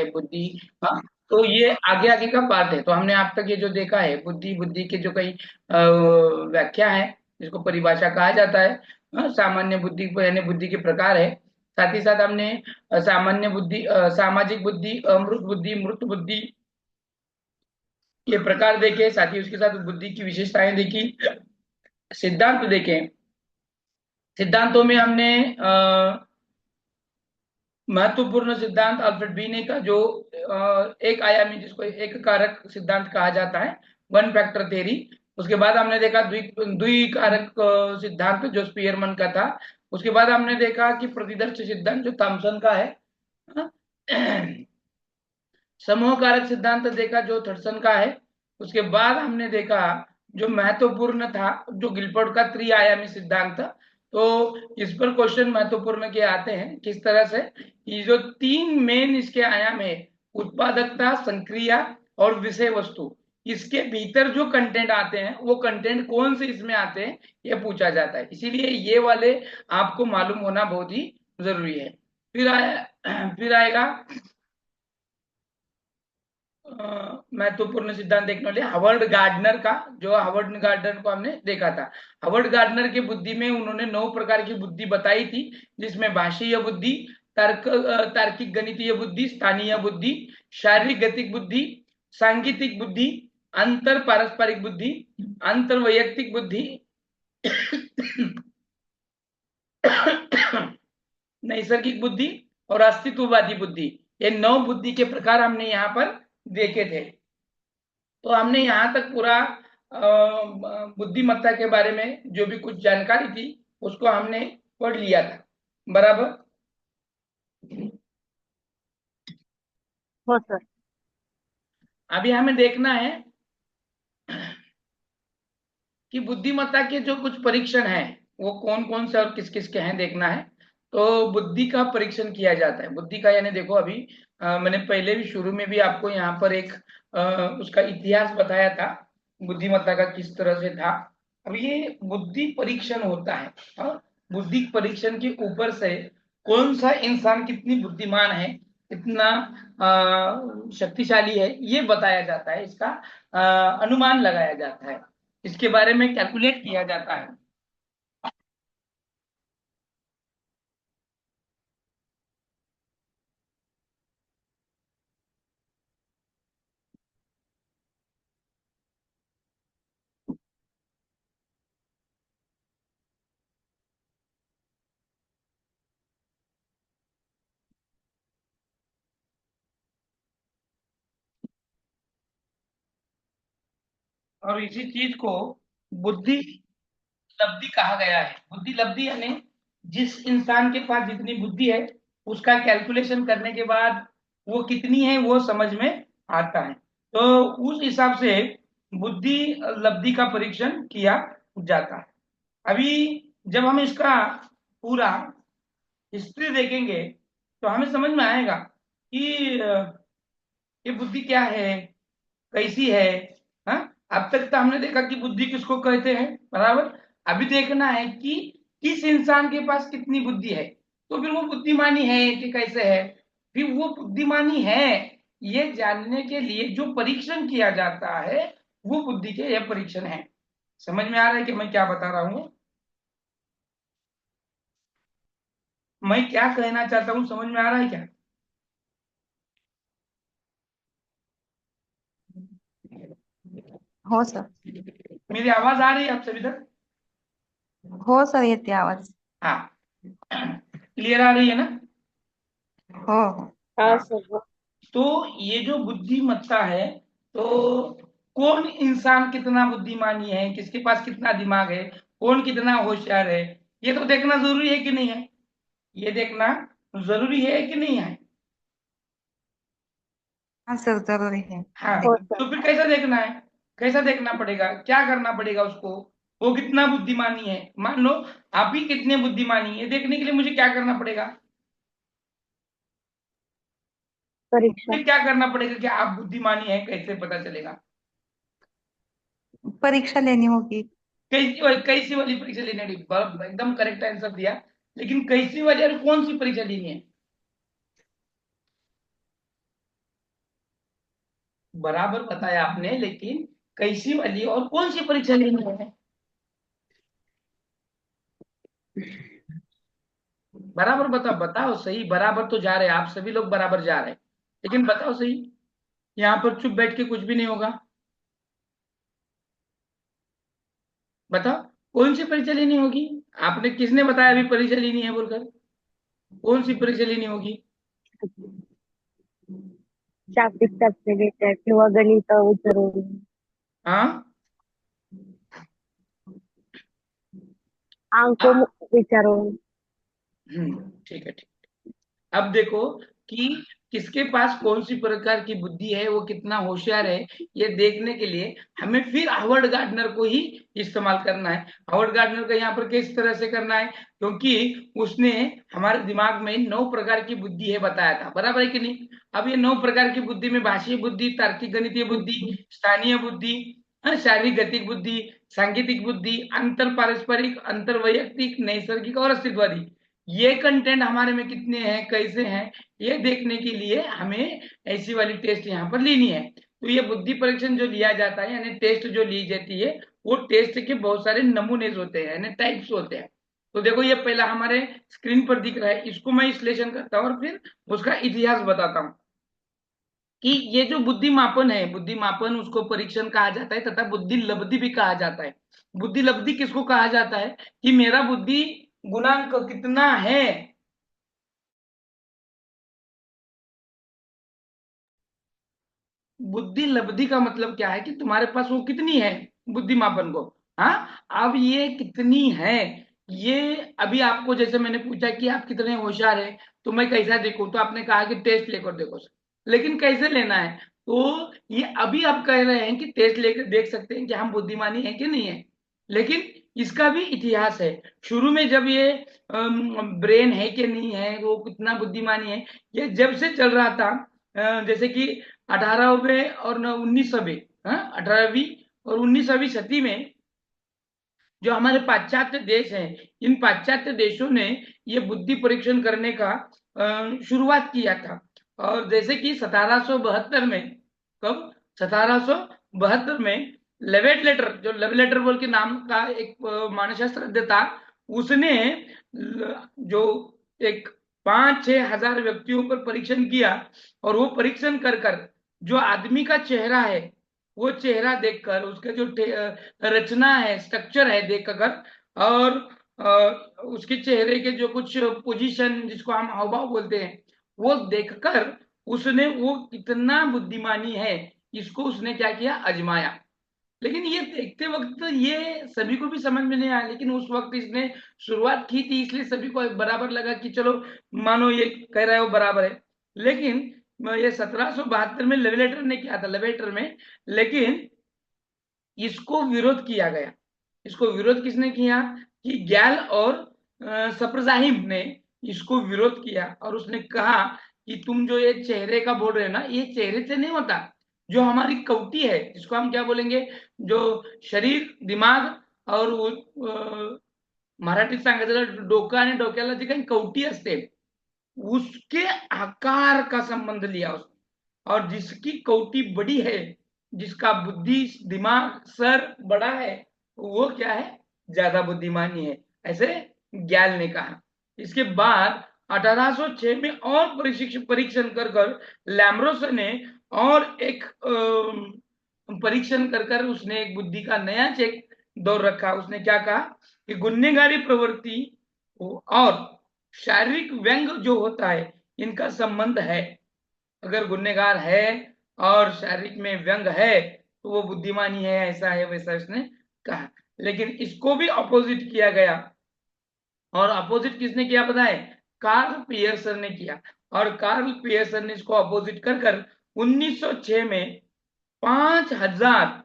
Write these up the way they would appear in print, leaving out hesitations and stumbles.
है बुद्धि। हाँ, तो ये आगे आगे का पार्ट है। तो हमने आप तक ये जो देखा है बुद्धि, बुद्धि के जो कई व्याख्या है, जिसको परिभाषा कहा जाता है। सामान्य बुद्धि यानी बुद्धि के प्रकार है। साथ ही साथ हमने सामान्य बुद्धि, सामाजिक बुद्धि, अमृत बुद्धि, मृत बुद्धि के प्रकार देखे। साथ ही उसके साथ बुद्धि की विशेषताएं देखी, सिद्धांत देखे। सिद्धांतों में हमने महत्वपूर्ण सिद्धांत अल्फ्रेड बीने का जो एक आयामी, जिसको एक कारक सिद्धांत कहा जाता है, वन फैक्टर थ्योरी। उसके बाद हमने देखा द्विकारक सिद्धांत जो स्पीयरमैन का था। उसके बाद हमने देखा कि प्रतिदर्श सिद्धांत जो थॉमसन का है। समूह कारक सिद्धांत देखा जो थॉमसन का है। उसके बाद हमने देखा जो महत्वपूर्ण था, जो गिलफोर्ड का त्रिआयामी सिद्धांत था। तो इस पर क्वेश्चन महत्वपूर्ण के आते हैं किस तरह से, ये जो तीन मेन इसके आयाम है, उत्पादकता, संक्रिया और विषय वस्तु, इसके भीतर जो कंटेंट आते हैं वो कंटेंट कौन से इसमें आते हैं, ये पूछा जाता है। इसीलिए ये वाले आपको मालूम होना बहुत ही जरूरी है। फिर आएगा महत्वपूर्ण सिद्धांत देखने वाले हावर्ड गार्डनर का, जो हावर्ड गार्डनर को हमने देखा था। हावर्ड गार्डनर की बुद्धि में उन्होंने 9 प्रकार की बुद्धि बताई थी, जिसमें भाषीय बुद्धि, तार्किक गणितीय बुद्धि, स्थानीय बुद्धि, शारीरिक गतिक बुद्धि, सांगीतिक बुद्धि, अंतर पारस्परिक बुद्धि, अंतर वैयक्तिक बुद्धि, नैसर्गिक बुद्धि और अस्तित्ववादी बुद्धि, ये 9 बुद्धि के प्रकार हमने यहाँ पर देखे थे। तो हमने यहाँ तक पूरा बुद्धिमत्ता के बारे में जो भी कुछ जानकारी थी उसको हमने पढ़ लिया था, बराबर। हो सर। अभी हमें देखना है कि बुद्धिमत्ता के जो कुछ परीक्षण हैं वो कौन कौन से और किस किस के हैं, देखना है। तो बुद्धि का परीक्षण किया जाता है। बुद्धि का यानी देखो, अभी मैंने पहले भी शुरू में भी आपको यहाँ पर एक उसका इतिहास बताया था, बुद्धिमत्ता का किस तरह से था। अब ये बुद्धि परीक्षण होता है, और बुद्धि परीक्षण के ऊपर से कौन सा इंसान कितनी बुद्धिमान है, कितना शक्तिशाली है, ये बताया जाता है। इसका अनुमान लगाया जाता है, इसके बारे में कैलकुलेट किया जाता है। और इसी चीज को बुद्धि लब्धि कहा गया है। बुद्धि लब्धि यानी जिस इंसान के पास जितनी बुद्धि है उसका कैलकुलेशन करने के बाद वो कितनी है वो समझ में आता है। तो उस हिसाब से बुद्धि लब्धि का परीक्षण किया जाता है। अभी जब हम इसका पूरा हिस्ट्री देखेंगे तो हमें समझ में आएगा कि ये बुद्धि क्या है, कैसी है। हाँ, अब तक तो हमने देखा कि बुद्धि किसको कहते हैं, बराबर। अभी देखना है कि किस इंसान के पास कितनी बुद्धि है, तो फिर वो बुद्धिमानी है कि कैसे है। फिर वो बुद्धिमानी है ये जानने के लिए जो परीक्षण किया जाता है वो बुद्धि के यह परीक्षण है। समझ में आ रहा है कि मैं क्या बता रहा हूँ, मैं क्या कहना चाहता हूँ, समझ में आ रहा है क्या? हो सर। मेरी आवाज आ रही है आप सभी तक? हो सर, येते आवाज। हाँ, क्लियर आ रही है ना? हो हाँ हाँ, सर। तो ये जो बुद्धिमत्ता है, तो कौन इंसान कितना बुद्धिमानी है, किसके पास कितना दिमाग है, कौन कितना होशियार है, ये तो देखना जरूरी है कि नहीं है? ये देखना जरूरी है कि नहीं है? हाँ सर, जरूरी है। हाँ, हो तो सर। फिर कैसा देखना है, कैसा देखना पड़ेगा, क्या करना पड़ेगा उसको, वो कितना बुद्धिमानी है। मान लो आप ही कितने बुद्धिमानी है, देखने के लिए मुझे क्या करना पड़ेगा? परीक्षा। फिर क्या करना पड़ेगा कि आप बुद्धिमानी है, कैसे पता चलेगा? परीक्षा लेनी होगी। कैसी वाली परीक्षा लेनी है? एकदम करेक्ट आंसर दिया, लेकिन कैसी वाली और कौन सी परीक्षा लेनी है? बराबर बताया आपने, लेकिन कैसी वाली और कौन सी परीक्षा लेनी है? बराबर बताओ, बताओ सही। बराबर तो जा रहे हैं आप सभी लोग, बराबर जा रहे हैं, लेकिन बताओ सही। यहाँ पर चुप बैठ के कुछ भी नहीं होगा। बताओ कौन सी परीक्षा लेनी होगी? आपने, किसने बताया अभी परीक्षा लेनी है बोलकर? कौन सी परीक्षा लेनी होगी? शाब्दिक शास्त्र घेतात किंवा गणित विचारून हाँ, अंक अब विचारून ठीक है, ठीक। अब देखो कि किसके पास कौन सी प्रकार की बुद्धि है, वो कितना होशियार है, ये देखने के लिए हमें फिर हावर्ड गार्डनर को ही इस्तेमाल करना है। हावर्ड गार्डनर का यहाँ पर किस तरह से करना है, क्योंकि उसने हमारे दिमाग में 9 प्रकार की बुद्धि है बताया था, बराबर है कि नहीं? अब ये 9 प्रकार की बुद्धि में भाषीय बुद्धि, तार्किक गणितीय बुद्धि, स्थानीय बुद्धि, शारीरिक गतिक बुद्धि, सांगीतिक बुद्धि, अंतर पारस्परिक, अंतर वैयक्तिक, नैसर्गिक और अस्तित्ववादी, ये कंटेंट हमारे में कितने हैं, कैसे हैं, ये देखने के लिए हमें ऐसी वाली टेस्ट यहाँ पर लेनी है। तो ये बुद्धि परीक्षण जो लिया जाता है, यानी टेस्ट जो ली जाती है, वो टेस्ट के बहुत सारे नमूने होते हैं, यानी टाइप्स होते हैं। तो देखो ये पहला हमारे स्क्रीन पर दिख रहा है, इसको मैं विश्लेषण करता हूँ और फिर उसका इतिहास बताता हूँ कि ये जो बुद्धि मापन है, बुद्धि मापन उसको परीक्षण कहा जाता है, तथा बुद्धि लब्धि भी कहा जाता है। बुद्धि लब्धि किसको कहा जाता है कि मेरा बुद्धि गुणांक कितना है। बुद्धि लब्धि का मतलब क्या है कि तुम्हारे पास वो कितनी है, बुद्धि मापन को। हाँ, अब ये कितनी है, ये अभी आपको जैसे मैंने पूछा कि आप कितने होशियार हैं, तो मैं कैसा देखूं, तो आपने कहा कि टेस्ट लेकर देखो। लेकिन कैसे लेना है? तो ये अभी आप कह रहे हैं कि टेस्ट लेकर देख सकते हैं कि हम बुद्धिमानी है कि नहीं है, लेकिन इसका भी इतिहास है। शुरू में जब ये ब्रेन है कि नहीं है, वो कितना बुद्धिमानी है, ये जब से चल रहा था, जैसे कि 18वें और 19वीं, 18वीं और 19वीं सदी में जो हमारे पाश्चात्य देश हैं, इन पाश्चात्य देशों ने ये बुद्धि परीक्षण करने का शुरुआत किया था। और जैसे कि 1772 में, कब, 1772 में लेवेट लेटर, जो लव लेटर बोल के नाम का एक मानसशास्त्रज्ञ था, उसने जो एक 5-6 हजार व्यक्तियों पर परीक्षण किया, और वो परीक्षण कर कर जो आदमी का चेहरा है, वो चेहरा देखकर उसका जो रचना है, स्ट्रक्चर है देखकर, और उसके चेहरे के जो कुछ पोजीशन जिसको हम हाव भाव बोलते हैं, वो देखकर उसने वो कितना बुद्धिमानी है, इसको उसने क्या किया, अजमाया। लेकिन ये देखते वक्त तो ये सभी को भी समझ में नहीं आया, लेकिन उस वक्त इसने शुरुआत की थी, इसलिए सभी को बराबर लगा कि चलो मानो ये कह रहा है वो बराबर है। लेकिन ये 1772 में लेवेटर ने किया था, लेवेटर में। लेकिन इसको विरोध किया गया। इसको विरोध किसने किया कि गैल और सप्रजाहिम ने इसको विरोध किया, और उसने कहा कि तुम जो ये चेहरे का बोल रहे हो ना, ये चेहरे से नहीं होता। जो हमारी कवटी है, जिसको हम क्या बोलेंगे, जो शरीर, दिमाग और मराठीत सांगायचं तर डोकं आणि डोक्याला जी काही कवटी असते, उसके आकार का संबंध लिया उसने। और जिसकी कवटी बड़ी है, जिसका बुद्धि दिमाग सर बड़ा है, वो क्या है, ज्यादा बुद्धिमानी है, ऐसे गैल ने कहा। इसके बाद 1806 में और परीक्षण कर कर लैम्ब्रोस ने और एक परीक्षण कर कर उसने एक बुद्धि का नया चेक दौर रखा। उसने क्या कहा कि गुन्हेगारी प्रवृत्ति और शारीरिक व्यंग जो होता है, इनका संबंध है। अगर गुन्हेगार है और शारीरिक में व्यंग है, तो वो बुद्धिमानी है, ऐसा है वैसा उसने कहा। लेकिन इसको भी अपोजिट किया गया, और अपोजिट किसने किया पता है, कार्ल पियर्सन ने किया। और कार्ल पियर्सन ने इसको अपोजिट कर कर 1906 में 5000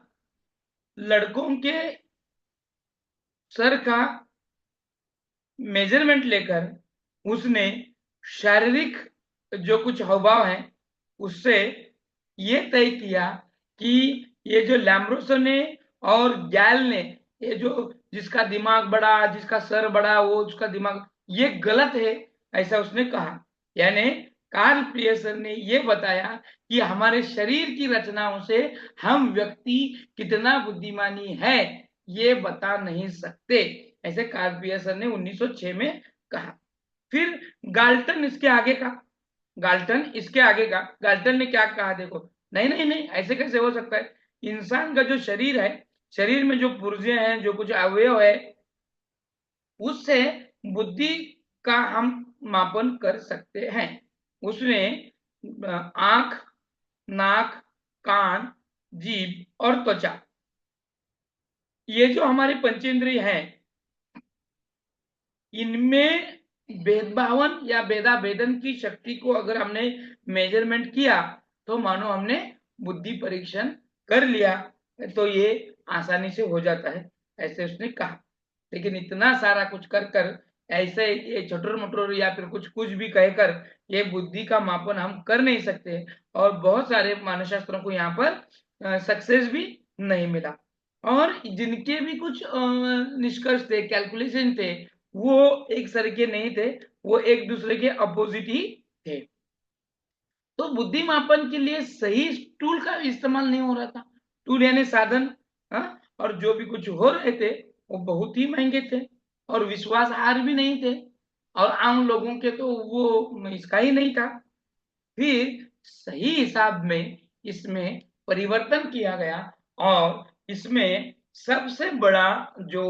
लड़कों के सर का मेजरमेंट लेकर उसने शारीरिक जो कुछ हावभाव है, उससे ये तय किया कि ये जो लैम्ब्रोसो ने और गैल ने, ये जो जिसका दिमाग बड़ा, जिसका सर बड़ा, वो उसका दिमाग, ये गलत है, ऐसा उसने कहा। यानी कार्ल पियर्सन ने ये बताया कि हमारे शरीर की रचनाओं से हम व्यक्ति कितना बुद्धिमानी है ये बता नहीं सकते, ऐसे कार्ल पियर्सन ने 1906 में कहा। फिर गाल्टन इसके आगे का, गाल्टन ने क्या कहा देखो, नहीं नहीं नहीं ऐसे कैसे हो सकता है, इंसान का जो शरीर है, शरीर में जो पुर्जे हैं, जो कुछ अवयव है, उससे बुद्धि का हम मापन कर सकते हैं। उसमें आंख, नाक, कान, जीभ और त्वचा, ये जो हमारे पंचेंद्रिय हैं, इनमें भेदभावन या भेदा भेदन की शक्ति को अगर हमने मेजरमेंट किया तो मानो हमने बुद्धि परीक्षण कर लिया, तो ये आसानी से हो जाता है, ऐसे उसने कहा। लेकिन इतना सारा कुछ कर कर ऐसे ये चटुर मटुर या फिर कुछ कुछ भी कहकर ये बुद्धि का मापन हम कर नहीं सकते, और बहुत सारे मानवशास्त्रों को यहाँ पर सक्सेस भी नहीं मिला। और जिनके भी कुछ निष्कर्ष थे, कैलकुलेशन थे, वो एक सर के नहीं थे, वो एक दूसरे के अपोजिट ही थे। तो बुद्धि मापन के लिए सही टूल का इस्तेमाल नहीं हो रहा था, टूल यानी साधन, और जो भी कुछ हो रहे थे वो बहुत ही महंगे थे और विश्वासार्ह भी नहीं थे, और आम लोगों के तो वो इसका ही नहीं था। फिर सही हिसाब में इसमें परिवर्तन किया गया, और इसमें सबसे बड़ा जो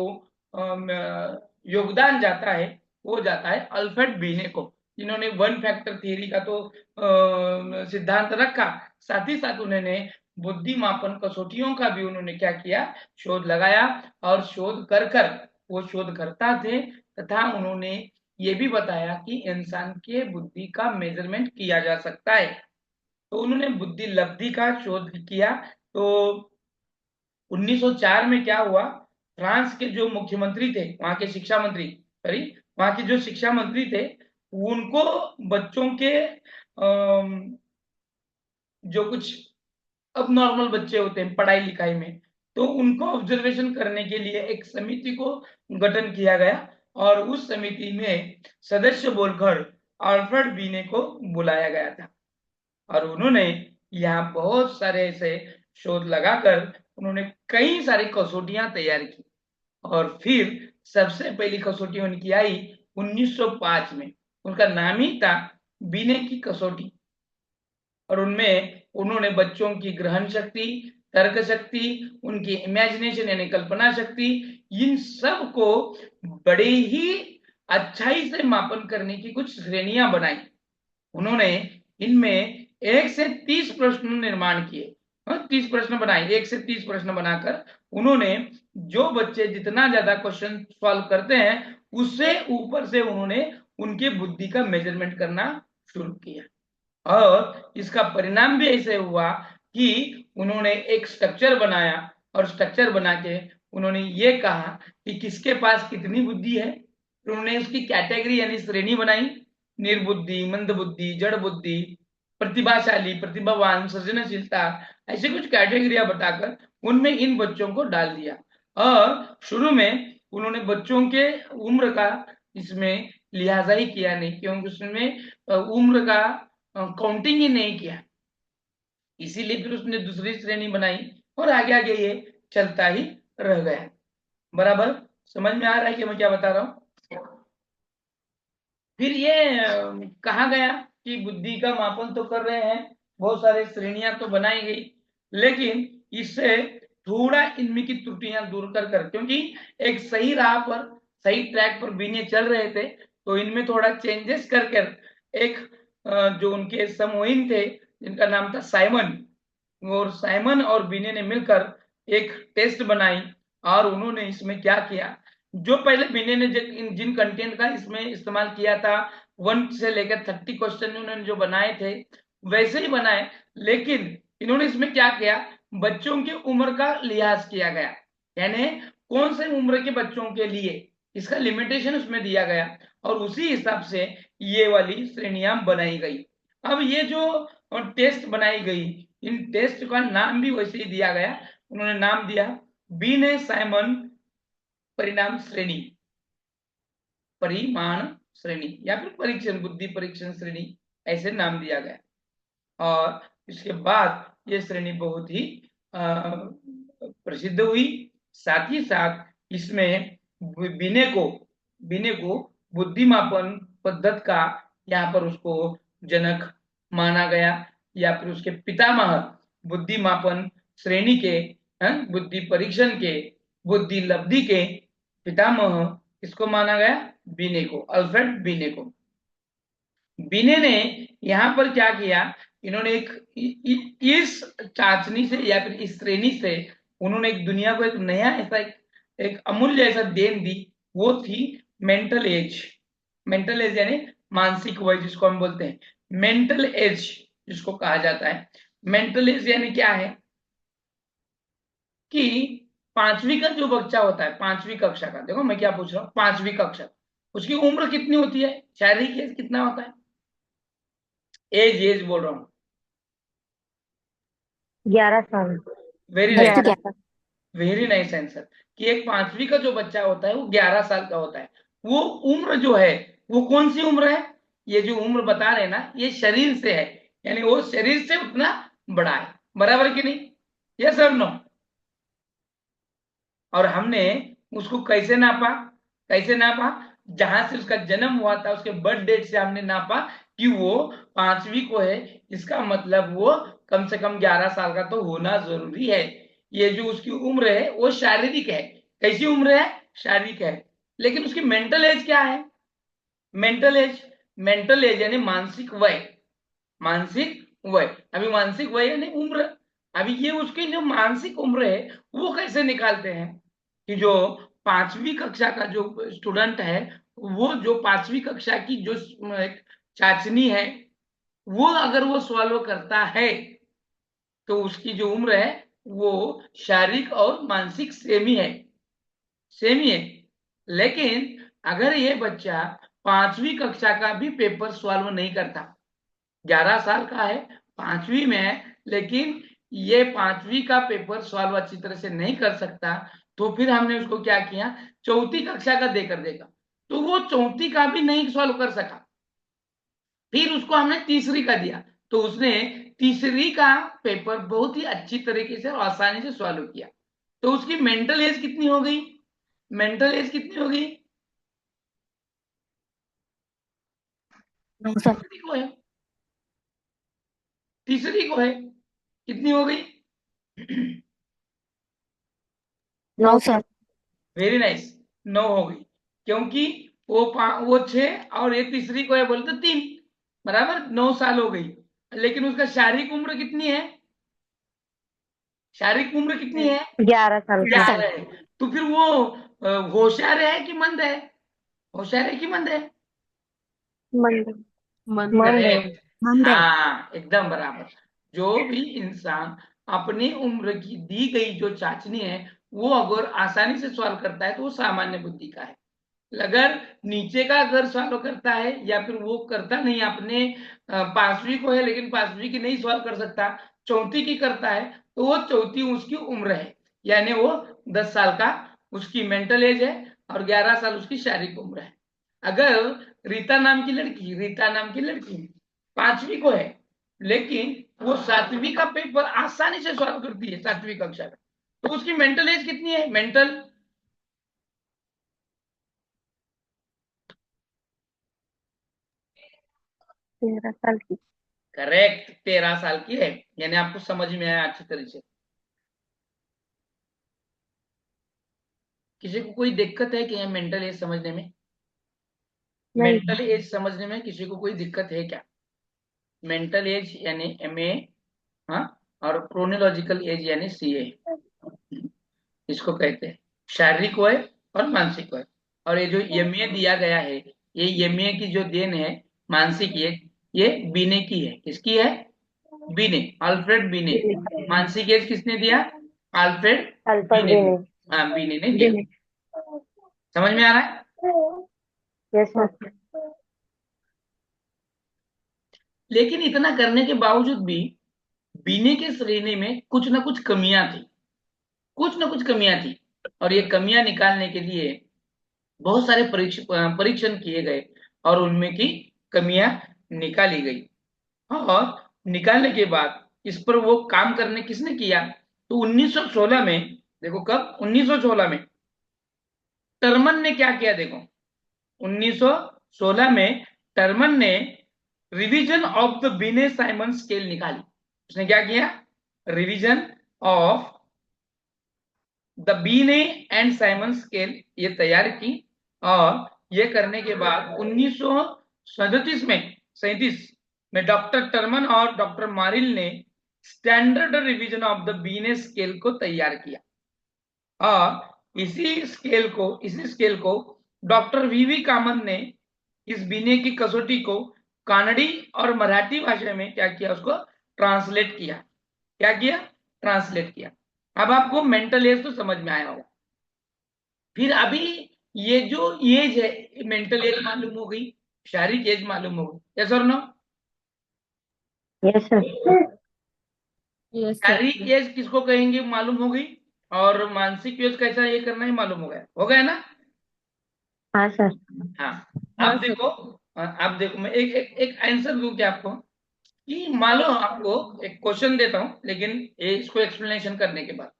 योगदान जाता है वो जाता है अल्फ्रेड बीने को, जिन्होंने वन फैक्टर थियरी का तो सिद्धांत रखा, साथ ही साथ उन्होंने बुद्धि मापन कसौटियों का भी उन्होंने क्या किया, शोध लगाया, और शोध कर कर वो शोधकर्ता थे, तथा उन्होंने ये भी बताया कि इंसान के बुद्धि का मेजरमेंट किया जा सकता है। तो उन्होंने बुद्धि लब्धि का शोध किया। तो 1904 में क्या हुआ, फ्रांस के जो मुख्यमंत्री थे, वहां के शिक्षा मंत्री, सॉरी वहां के जो शिक्षा मंत्री थे, उनको बच्चों के जो कुछ अब नॉर्मल बच्चे होते हैं पढ़ाई लिखाई में, तो उनको ऑब्जर्वेशन करने के लिए एक समिति को गठन किया गया, और उस समिति में सदस्य बोलकर अल्फ्रेड बीने को बुलाया गया था, और उन्होंने यहाँ बहुत सारे ऐसे शोध लगाकर उन्होंने कई सारी कसौटियां तैयार की, और फिर सबसे पहली कसौटी उनकी आई 1905 में, उनका नाम ही था बीने की कसौटी, और उनमें उन्होंने बच्चों की ग्रहण शक्ति, तर्क शक्ति, उनकी इमेजिनेशन यानी कल्पना शक्ति, इन सब को बड़े ही अच्छाई से मापन करने की कुछ श्रेणियां बनाई। उन्होंने इनमें 1 से 30 प्रश्न निर्माण किए, 30 प्रश्न बनाए, 1 से 30 प्रश्न बनाकर उन्होंने जो बच्चे जितना ज्यादा क्वेश्चन सॉल्व करते हैं उससे ऊपर से उन्होंने उनकी बुद्धि का मेजरमेंट करना शुरू किया, और इसका परिणाम भी ऐसे हुआ कि उन्होंने एक स्ट्रक्चर बनाया, और स्ट्रक्चर बना के उन्होंने ये कहा कि किसके पास कितनी बुद्धि है, तो उन्होंने उसकी कैटेगरी यानी श्रेणी बनाई, निर्बुद्धि, मंद बुद्धि, जड़ बुद्धि, प्रतिभाशाली, प्रतिभावान, सृजनशीलता, ऐसे कुछ कैटेगरिया बताकर उनमें इन बच्चों को डाल दिया। और शुरू में उन्होंने बच्चों के उम्र का इसमें लिहाजा ही किया नहीं, क्योंकि उसमें उम्र का काउंटिंग ही नहीं किया, इसीलिए फिर उसने दूसरी श्रेणी बनाई, और आगे आगे ये चलता ही रह गया। बराबर समझ में आ रहा है कि मैं क्या बता रहा हूं। फिर ये कहा गया कि बुद्धि का मापन तो कर रहे हैं, बहुत सारे श्रेणियां तो बनाई गई, लेकिन इससे थोड़ा इनमें की त्रुटियां दूर कर कर, क्योंकि एक सही राह पर, सही ट्रैक पर बीने चल रहे थे, तो इनमें थोड़ा चेंजेस कर कर एक जो उनके समूहीन थे जिनका नाम था साइमन, और साइमन और बीने ने मिलकर एक टेस्ट बनाई, और उन्होंने इसमें क्या किया, जो पहले बीने ने जिन कंटेंट का इसमें इस्तेमाल किया था 1 से लेकर 30 क्वेश्चन उन्होंने जो बनाए थे वैसे ही बनाए, लेकिन इन्होंने इसमें क्या किया, बच्चों की उम्र का लिहाज किया गया, यानी कौन से उम्र के बच्चों के लिए इसका लिमिटेशन उसमें दिया गया, और उसी हिसाब से ये वाली श्रेणियां बनाई गई। अब ये जो टेस्ट बनाई गई, इन टेस्ट का नाम भी वैसे ही दिया गया, उन्होंने नाम दिया बीने साइमन परिणाम श्रेणी, परिमाण श्रेणी, या फिर परीक्षण, बुद्धि परीक्षण श्रेणी, ऐसे नाम दिया गया। और इसके बाद ये श्रेणी बहुत ही प्रसिद्ध हुई। साथ ही साथ इसमें बिने को बुद्धिमापन पद्धत का यहाँ पर उसको जनक माना गया, या फिर उसके पितामह बुद्धिमापन श्रेणी के, बुद्धि परीक्षण के, बुद्धि लब्धि के पितामह किसको माना गया? बिने को, अल्फ्रेड बिने को। बिने ने यहाँ पर क्या किया, इन्होंने इस चाचनी से या फिर इस श्रेणी से उन्होंने एक दुनिया को एक नया ऐसा एक अमूल्य ऐसा देन दी। वो थी मेंटल एज। मेंटल एज यानी मानसिक वय जिसको हम बोलते हैं, मेंटल एज जिसको कहा जाता है। मेंटल एज यानी क्या है कि 5वीं का जो बच्चा होता है, 5वीं कक्षा का, देखो मैं क्या पूछ रहा हूँ, 5वीं कक्षा, उसकी उम्र कितनी होती है? शारीरिक एज कितना होता है? एज बोल रहा हूँ। 11 साल। वेरी नाइस, 11 साल। Very nice answer. कि एक 5वीं का जो बच्चा होता है वो 11 साल का होता है। वो उम्र जो है वो कौन सी उम्र है? ये जो उम्र बता रहे हैं ना, ये शरीर से है, यानी वो शरीर से उतना बड़ा है। बराबर कि नहीं? यस और नो? और हमने उसको कैसे नापा? कैसे नापा? जहां से उसका जन्म हुआ था उसके बर्थ डेट से हमने नापा कि वो 5वीं को है। इसका मतलब वो कम से कम 11 साल का तो होना जरूरी है। ये जो उसकी उम्र है वो शारीरिक है। कैसी उम्र है? शारीरिक है। लेकिन उसकी मेंटल एज क्या है? मेंटल एज यानी मानसिक वय। मानसिक वय, अभी मानसिक वय यानी उम्र। अभी ये उसकी जो मानसिक उम्र है वो कैसे निकालते हैं कि जो 5वीं कक्षा का जो स्टूडेंट है, वो जो 5वीं कक्षा की जो एक चाचनी है, वो अगर वो सॉल्व करता है तो उसकी जो उम्र है वो शारीरिक और मानसिक सेम ही है, सेम ही है। लेकिन अगर ये बच्चा 5वीं कक्षा का भी पेपर सॉल्व नहीं करता, 11 साल का है, 5वीं में है, लेकिन ये 5वीं का पेपर सॉल्व अच्छी तरह से नहीं कर सकता, तो फिर हमने उसको क्या किया, 4थी कक्षा का देकर देखा, तो वो 4थी का भी नहीं सॉल्व कर सका। फिर उसको हमने 3री का दिया, तो उसने 3री का पेपर बहुत ही अच्छी तरीके से और आसानी से सॉल्व किया। तो उसकी मेंटल एज कितनी हो गई? मेंटल एज कितनी हो गई? 9 साल। 3री को है, 3री को है, कितनी हो गई? 9 साल। वेरी नाइस, 9 हो गई। क्योंकि वो 6 और ये 3री को है बोले तो 3, बराबर 9 साल हो गई। लेकिन उसका शारीरिक उम्र कितनी है? शारीरिक उम्र कितनी है? 11 साल का। 11 है। तो फिर वो होशियार है कि मंद है? होशियार है कि मंद है? मंद। मंद है। करेक्ट। मंद है। हाँ, एकदम बराबर। जो भी इंसान अपनी उम्र की दी गई जो चाचनी है वो अगर आसानी से सॉल्व करता है तो वो सामान्य बुद्धि का है। अगर नीचे का अगर सॉल्व करता है या फिर वो करता नहीं, अपने 5वीं को है लेकिन 5वीं की नहीं सॉल्व कर सकता, 4थी की करता है, तो वो 4थी उसकी उम्र है, यानी वो 10 साल का उसकी मेंटल एज है और 11 साल उसकी शारीरिक उम्र है। अगर रीता नाम की लड़की 5वीं को है लेकिन वो 7वीं का पेपर आसानी से सॉल्व करती है, 7वीं कक्षा का, तो उसकी मेंटल एज कितनी है? मेंटल 13 साल की। करेक्ट, 13 साल की है। यानी आपको समझ में आया अच्छी तरह से? किसी को कोई दिक्कत है कि मेंटल एज समझने में? नहीं। मेंटल एज समझने में किसी को कोई दिक्कत है क्या? मेंटल एज यानी MA, हाँ, और क्रोनोलॉजिकल एज यानी CA, इसको कहते हैं शारीरिक वय और मानसिक वय। और ये जो MA दिया गया है, ये MA की जो देन है मानसिक एज, ये बीने की है। किसकी है? बीने, अल्फ्रेड बीने। मानसिक एज किसने दिया? अल्फ्रेड अल्फा बीने भी ने। नहीं। हाँ, बीने ने दिया। भी नहीं। समझ में आ रहा है? Yes sir. लेकिन इतना करने के बावजूद भी बीने के श्रेणी में कुछ ना कुछ कमियां थी, कुछ ना कुछ कमियां थी। और ये कमियां निकालने के लिए बहुत सारे परीक्षण किए गए और उनमें की कमियां निकाली गई। और निकालने के बाद इस पर वो काम करने किसने किया, तो 1916 में, देखो कब, 1916 में टर्मन ने क्या किया, देखो 1916 में टर्मन ने रिवीजन ऑफ द बिने साइमन स्केल निकाली। उसने क्या किया, रिवीजन ऑफ द बीने एंड साइमन स्केल ये तैयार की। और ये करने के बाद 1937 में 37 में डॉक्टर टर्मन और डॉक्टर मारिल ने स्टैंडर्ड रिवीजन ऑफ द बीने स्केल को तैयार किया। और इसी स्केल को डॉक्टर वीवी कामत ने इस बीने की कसौटी को कानड़ी और मराठी भाषा में क्या किया, उसको ट्रांसलेट किया। क्या किया, ट्रांसलेट किया। अब आपको मेंटल एज तो समझ में आया होगा। फिर अभी ये जो एज है, मेंटल एज मालूम हो गई, शारीरिक एज मालूम हो गई, यस और no? Yes sir. Yes sir. शारीरिक एज किसको कहेंगे मालूम हो गई, और मानसिक एज कैसा ये करना ही मालूम हो गया ना? हाँ सर। हाँ। हाँ अब सर। देखो, अब देखो मैं एक आंसर दूं क्या आपको, कि मान लो आपको एक क्वेश्चन देता हूं, लेकिन इसको एक्सप्लेनेशन करने के बाद।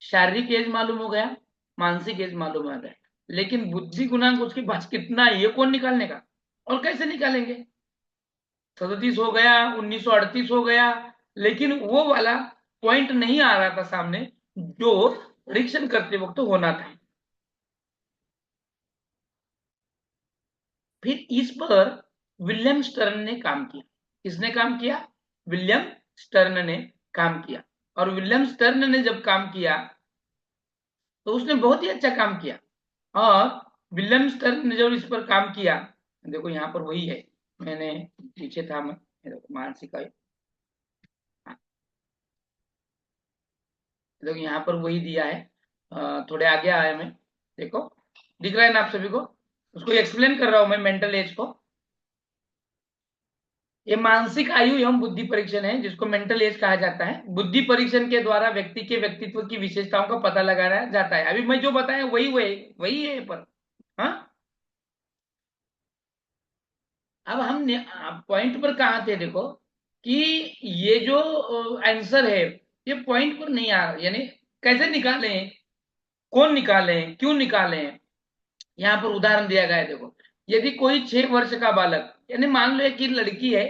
शारीरिक एज मालूम हो गया, मानसिक एज मालूम हो गया, लेकिन बुद्धि गुणांक उसके पास कितना है ये कौन निकालने का, और कैसे निकालेंगे? 37 हो गया, 1938 हो गया, लेकिन वो वाला पॉइंट नहीं आ रहा था सामने जो परीक्षण करते वक्त होना था। फिर इस पर विलियम स्टर्न ने काम किया। किसने काम किया? विलियम स्टर्न ने काम किया। और विलियम स्टर्न ने जब काम किया तो उसने बहुत ही अच्छा काम किया। और विलियम स्टर्न ने जब इस पर काम किया, देखो यहाँ पर वही है, मैंने पीछे था, मैं देखो मानसिक आयु, देखो यहाँ पर वही दिया है, थोड़े आगे आया मैं, देखो दिख रहा है ना आप सभी को? उसको एक्सप्लेन कर रहा हूं मैं, मेंटल एज को। ये मानसिक आयु एवं बुद्धि परीक्षण है, जिसको मेंटल एज कहा जाता है। बुद्धि परीक्षण के द्वारा व्यक्ति के व्यक्तित्व की विशेषताओं का पता लगाया जाता है। अभी मैं जो बताया वही वही वही है पर। हाँ, अब हम पॉइंट पर कहा थे, देखो कि ये जो आंसर है ये पॉइंट पर नहीं आ रहा, यानी कैसे निकाले, कौन निकाले, क्यों निकाले। यहाँ पर उदाहरण दिया गया है, देखो यदि कोई 6 वर्ष का बालक, यानी मान लो एक लड़की है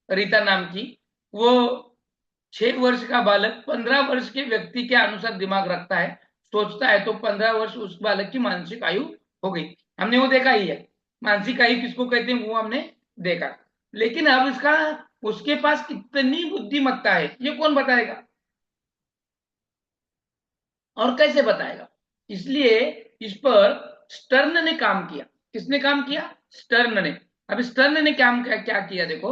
रीता नाम की, वो 6 वर्ष का बालक 15 वर्ष के व्यक्ति के अनुसार दिमाग रखता है, सोचता है, तो 15 वर्ष उस बालक की मानसिक आयु हो गई। हमने वो देखा ही है, मानसिक आयु किसको कहते हैं वो हमने देखा। लेकिन अब इसका, उसके पास कितनी बुद्धिमत्ता है ये कौन बताएगा, और कैसे बताएगा? इसलिए इस पर स्टर्न ने काम किया। किसने काम किया? स्टर्न ने। अब स्टर्न ने क्या किया, देखो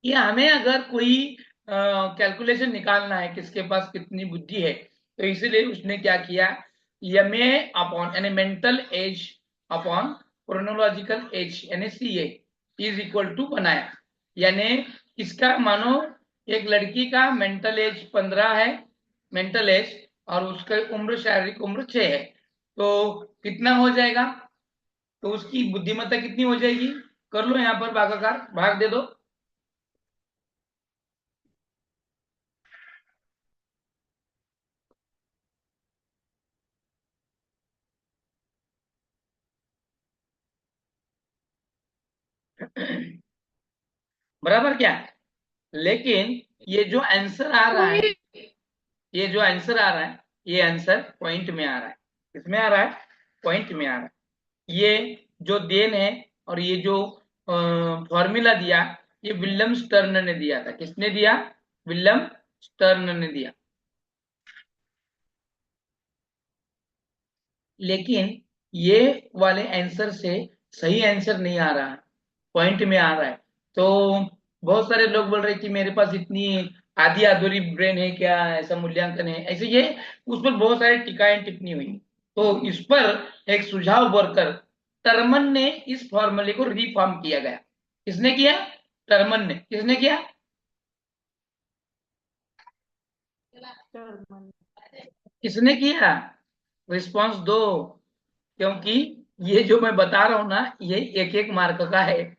कि हमें अगर कोई कैलकुलेशन निकालना है किसके पास कितनी बुद्धि है, तो इसीलिए उसने क्या किया, एमए अपॉन यानी mental as upon chronological age यानी सीए इज इक्वल टू बनाया। यानी इसका मानो एक लड़की का मेंटल एज 15 है, मेंटल एज, और उसका उम्र, शारीरिक उम्र 6 है, तो कितना हो जाएगा, तो उसकी बुद्धिमत्ता कितनी हो जाएगी? कर लो यहाँ पर भागाकार, भाग दे दो। बराबर क्या? लेकिन ये जो आंसर आ रहा है, ये जो आंसर आ रहा है, ये आंसर पॉइंट में आ रहा है। किसमें आ रहा है? पॉइंट में आ रहा है। ये जो देन है और ये जो फॉर्मूला दिया, ये विलियम स्टर्न ने दिया था। किसने दिया? विलियम स्टर्न ने दिया। लेकिन ये वाले आंसर से सही आंसर नहीं आ रहा है, पॉइंट में आ रहा है। तो बहुत सारे लोग बोल रहे कि मेरे पास इतनी आधी अधूरी ब्रेन है क्या, ऐसा मूल्यांकन है, ऐसे ये उस पर बहुत सारे टीकाएं टिप्पणी हुई। तो इस पर एक सुझाव भरकर टर्मन ने इस फॉर्मूले को रिफॉर्म किया गया। किसने किया? टर्मन ने। किसने किया? किसने किया? रिस्पॉन्स दो, क्योंकि ये जो मैं बता रहा हूं ना, ये एक एक मार्क का है।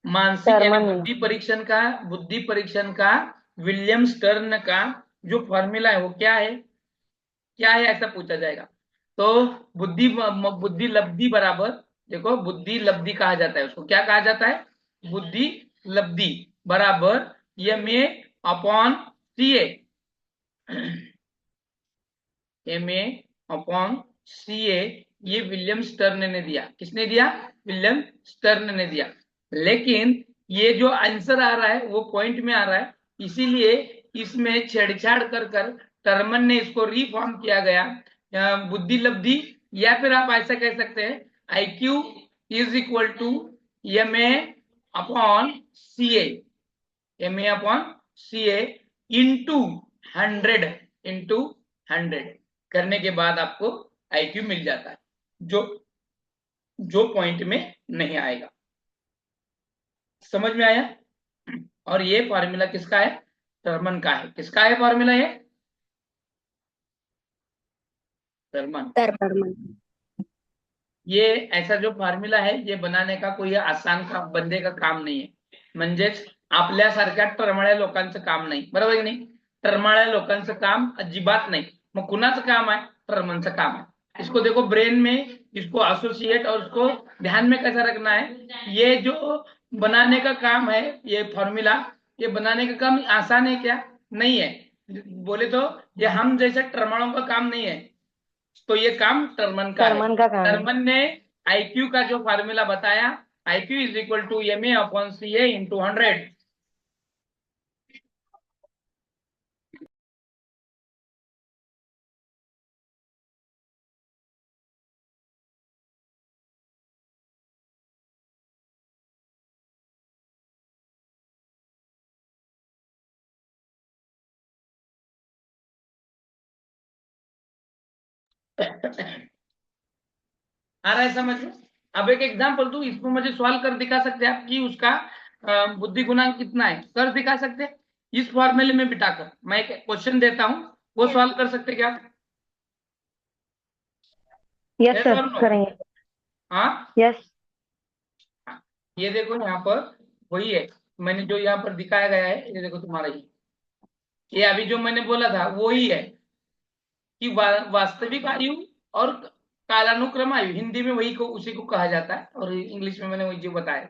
मानसिक यानी टर्मन बुद्धि परीक्षण का विलियम्स टर्न का जो फॉर्मूला है वो क्या है, क्या है ऐसा पूछा जाएगा। तो बुद्धि लब्धि बराबर, देखो बुद्धि लब्धि कहा जाता है, उसको क्या कहा जाता है? बुद्धि लब्धि बराबर M A upon C A. M A upon C A, ये विलियम स्टर्न ने दिया। किसने दिया? विलियम स्टर्न ने दिया। लेकिन ये जो आंसर आ रहा है वो पॉइंट में आ रहा है, इसीलिए इसमें छेड़छाड़ कर कर टर्मन ने इसको रिफॉर्म किया गया बुद्धि लब्धि, या फिर आप ऐसा कह सकते हैं IQ is equal to M A upon C A. M A upon C A into 100, into 100 करने के बाद आपको IQ मिल जाता है, जो जो पॉइंट में नहीं आएगा। समझ में आया? और ये फॉर्मूला किसका है? टर्मन का है। किसका है फॉर्मूला ये? टर्मन। टर्मन ये ऐसा जो फॉर्म्युला है ये बनाने का कोई आसान बंदे का काम नाही आहे. म्हणजेच आपल्यासारख्या टरमळ्या लोकांचं काम नाही, बरोबर की नाही? टरमळ्या लोकांचं काम अजिबात नाही. मग कुणाचं काम आहे? टर्मनचं काम है. इसको देखो ब्रेन में, इसको एसोसिएट और उसको ध्यान में कैसा रखना है। ये जो बनाने का काम है, ये फॉर्मूला, ये बनाने का काम आसान है क्या? नहीं है। बोले तो ये हम जैसे टर्मलों का काम नहीं है, तो ये काम टर्मन का है। टर्मन का काम है। टर्मन ने IQ का जो फॉर्मूला बताया, IQ is equal to MA upon CA into 100। आ रहा है समझ में? अब एक एग्जांपल दूं, इसमें मुझे सॉल्व कर दिखा सकते हैं आप कि उसका बुद्धि गुणांक कितना है, कर दिखा सकते हैं इस फॉर्मूले में बिठाकर। मैं एक क्वेश्चन देता हूं, वो सॉल्व कर सकते क्या? Yes Yes sir or no? करेंगे। हाँ, यस ये देखो यहाँ पर वही है, मैंने जो यहाँ पर दिखाया गया है, ये देखो तुम्हारा ये अभी जो मैंने बोला था वही है कि वास्तविक आयु और कालानुक्रम आयु, हिंदी में वही को उसी को कहा जाता है, और इंग्लिश में मैंने वही जो बताया।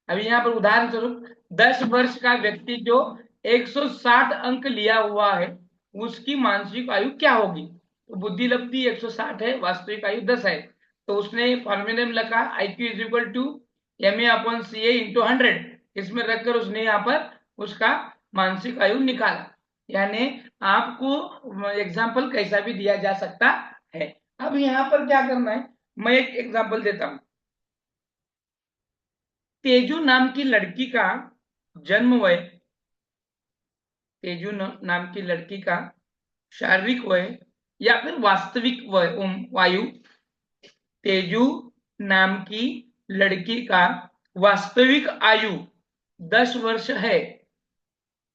अभी यहाँ पर उदाहरण स्वरूप 10 वर्ष का व्यक्ति जो 160 अंक लिया हुआ है, उसकी मानसिक आयु क्या होगी? तो बुद्धि लब्धि 160 है, वास्तविक आयु 10 है, तो उसने फॉर्मूले में लिखा IQ is equal to MA upon CA into 100। इसमें रखकर उसने यहाँ पर उसका मानसिक आयु निकाला। यानी आपको एग्जाम्पल कैसा भी दिया जा सकता है। अब यहाँ पर क्या करना है, मैं एक एग्जाम्पल देता हूं। तेजू नाम की लड़की का जन्म वय, तेजू नाम की लड़की का शारीरिक वय या फिर वास्तविक वय वायु, तेजू नाम की लड़की का वास्तविक आयु 10 वर्ष है।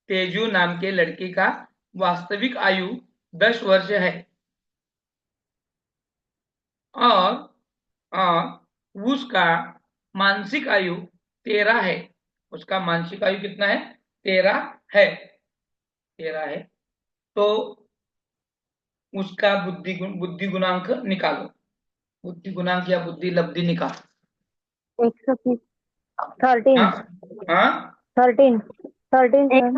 तेजू नाम के लड़की का वास्तविक आयु 10 वर्ष है, और उसका मानसिक आयु 13 है। उसका मानसिक आयु कितना है? 13 है। 13 है। तो उसका बुद्धि गुणांक निकालो। बुद्धि गुणांक या बुद्धि लब्धि निकालो। 130 13 हाँ हाँ, 13 13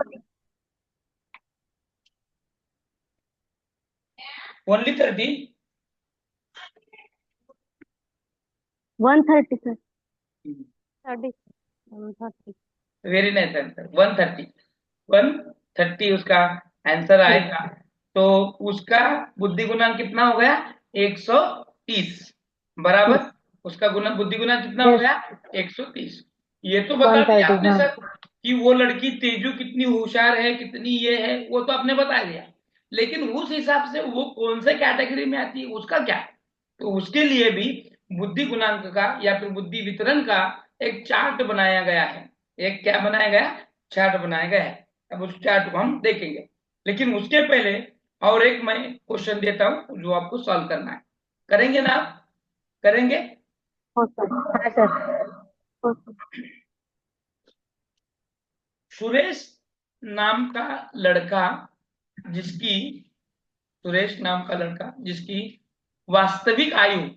only 30। 130 sir 30 130 very nice answer, 130। 130 उसका आंसर आएगा। तो उसका बुद्धि गुणांक कितना हो गया? 130 बराबर। उसका बुद्धि गुणांक कितना हो गया? 130। ये तो बता दिया 130 आपने हाँ। सर कि वो लड़की तेजू कितनी होशियार है, कितनी ये है, वो तो आपने बता दिया, लेकिन उस हिसाब से वो कौन से कैटेगरी में आती है उसका क्या? तो उसके लिए भी बुद्धि गुणांक का या फिर बुद्धि वितरण का एक चार्ट बनाया गया है। एक क्या बनाया गया? चार्ट बनाया गया है। अब उस चार्ट को हम देखेंगे, लेकिन उसके पहले और एक मैं क्वेश्चन देता हूं जो आपको सॉल्व करना है। करेंगे ना आप? करेंगे? हो सर। हाँ सर। हो सर। सुरेश नाम का लड़का जिसकी सुरेश नाम का लड़का जिसकी वास्तविक आयु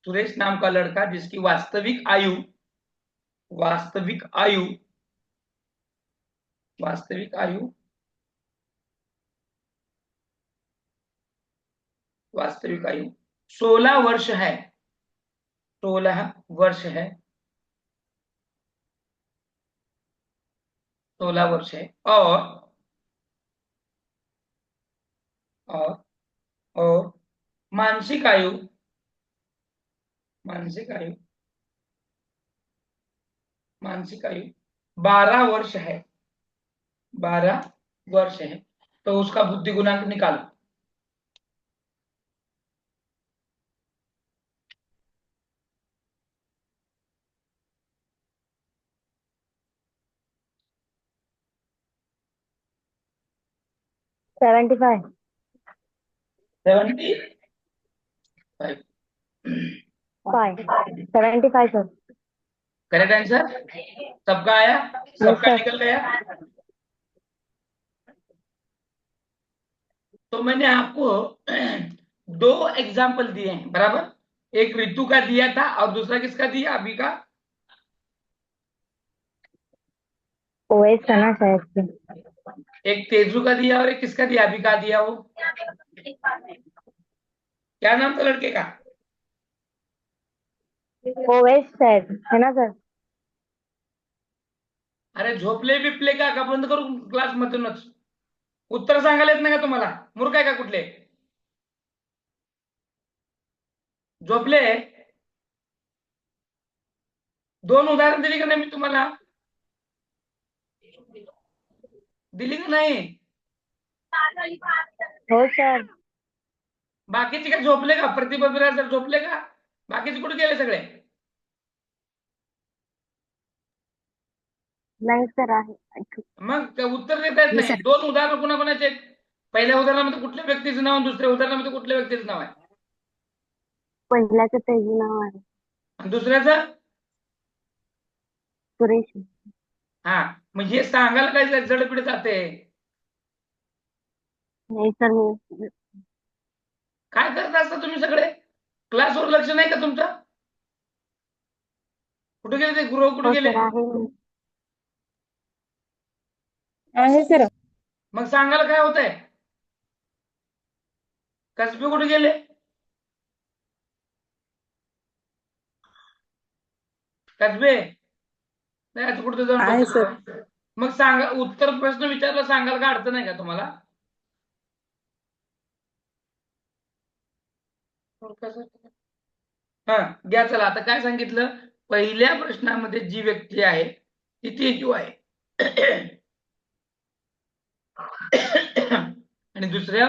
सुरेश नाम का लड़का जिसकी वास्तविक आयु वास्तविक आयु वास्तविक आयु वास्तविक आयु 16 वर्ष है। 16 वर्ष है। 16 वर्ष है। और और मानसिक आयु मानसिक आयु मानसिक आयु 12 वर्ष है। 12 वर्ष है। तो उसका बुद्धि गुणांक निकालो। Seventy five 75 75 sir. Correct answer सबका आया? यस सबका सर। निकल गया? तो मैंने आपको 2 एग्जाम्पल दिए हैं बराबर। एक ऋतु का दिया था और दूसरा किसका दिया? अभी का ओएस का ना शायद से। एक तेजू का दिया और एक किसका दिया? अभी का दिया। वो क्या नाम था लड़के का? ओएस शायद है ना सर। अरे झोपले बिपले का बंद करू क्लास मधूनच? उत्तर सांगायला येत नाही का तुम्हाला? मूर्ख आहे का कुठले? झोपले? 2 उदाहरण दिली का नाही मी तुम्हाला? दिली का नाही? हो सर। बाकीचे काय झोपले का? प्रतिभा बिराजदार झोपले का? बाकीचे कुठे गेले सगळे? नाही सर आहे। मग उत्तर देता येत नाही? 2 उदाहरण कोणाकोणाचे आहेत? पहिल्या उदाहरणामध्ये कुठल्या व्यक्तीचं नाव, दुसऱ्या उदाहरणामध्ये कुठल्या व्यक्तीचं नाव आहे? पहिल्याचं तेजू नाव आहे। आणि दुसऱ्याचं? सुरेश। हा मग हे सांगायला काय जडपीड जाते? नाही सर मी काय करत असता तुम्ही सगळे? क्लासवर लक्ष नाही का तुमचं? कुठे गेले ते गुरु? कुठे हो गेले? सर आहे मी। आहे सर. मग सांगायला काय होतंय? कसबे कुठे गेले? कसबे नाही आता कुठे जाऊन आहे बसतो. सर. मग सांगा उत्तर प्रश्न विचारला सांगायला काय अडचण आहे का तुम्हाला? हा घ्या चला. आता काय सांगितलं? पहिल्या प्रश्नामध्ये जी व्यक्ती आहे ती तेजू आहे आणि दुसऱ्या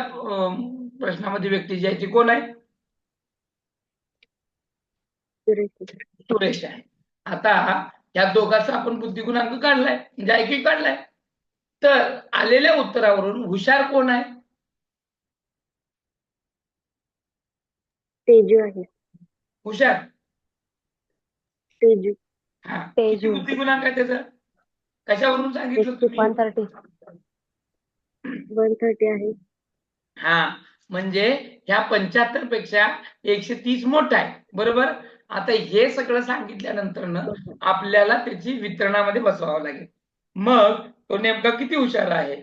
प्रश्नामध्ये व्यक्ती जी आहे ती कोण आहे? सुरेश। सुरेश आहे. आता या दोघांचा आपण बुद्धी गुणांक काढलाय म्हणजे IQ काढलाय. तर आलेल्या उत्तरावरून हुशार कोण आहे? तेजू आहे। हुशार तेजू। हा किती तेजू बुद्धी गुणांक आहे त्याचा? कशावरून सांगितलं तुम्ही? 130 130 आहे। हा म्हणजे ह्या 75 पेक्षा 130 मोठा आहे बरोबर. आता हे सगळं सांगितल्यानंतर आपल्याला त्याची वितरणामध्ये बसवावं लागेल. मग तो नेमका किती हुशार आहे,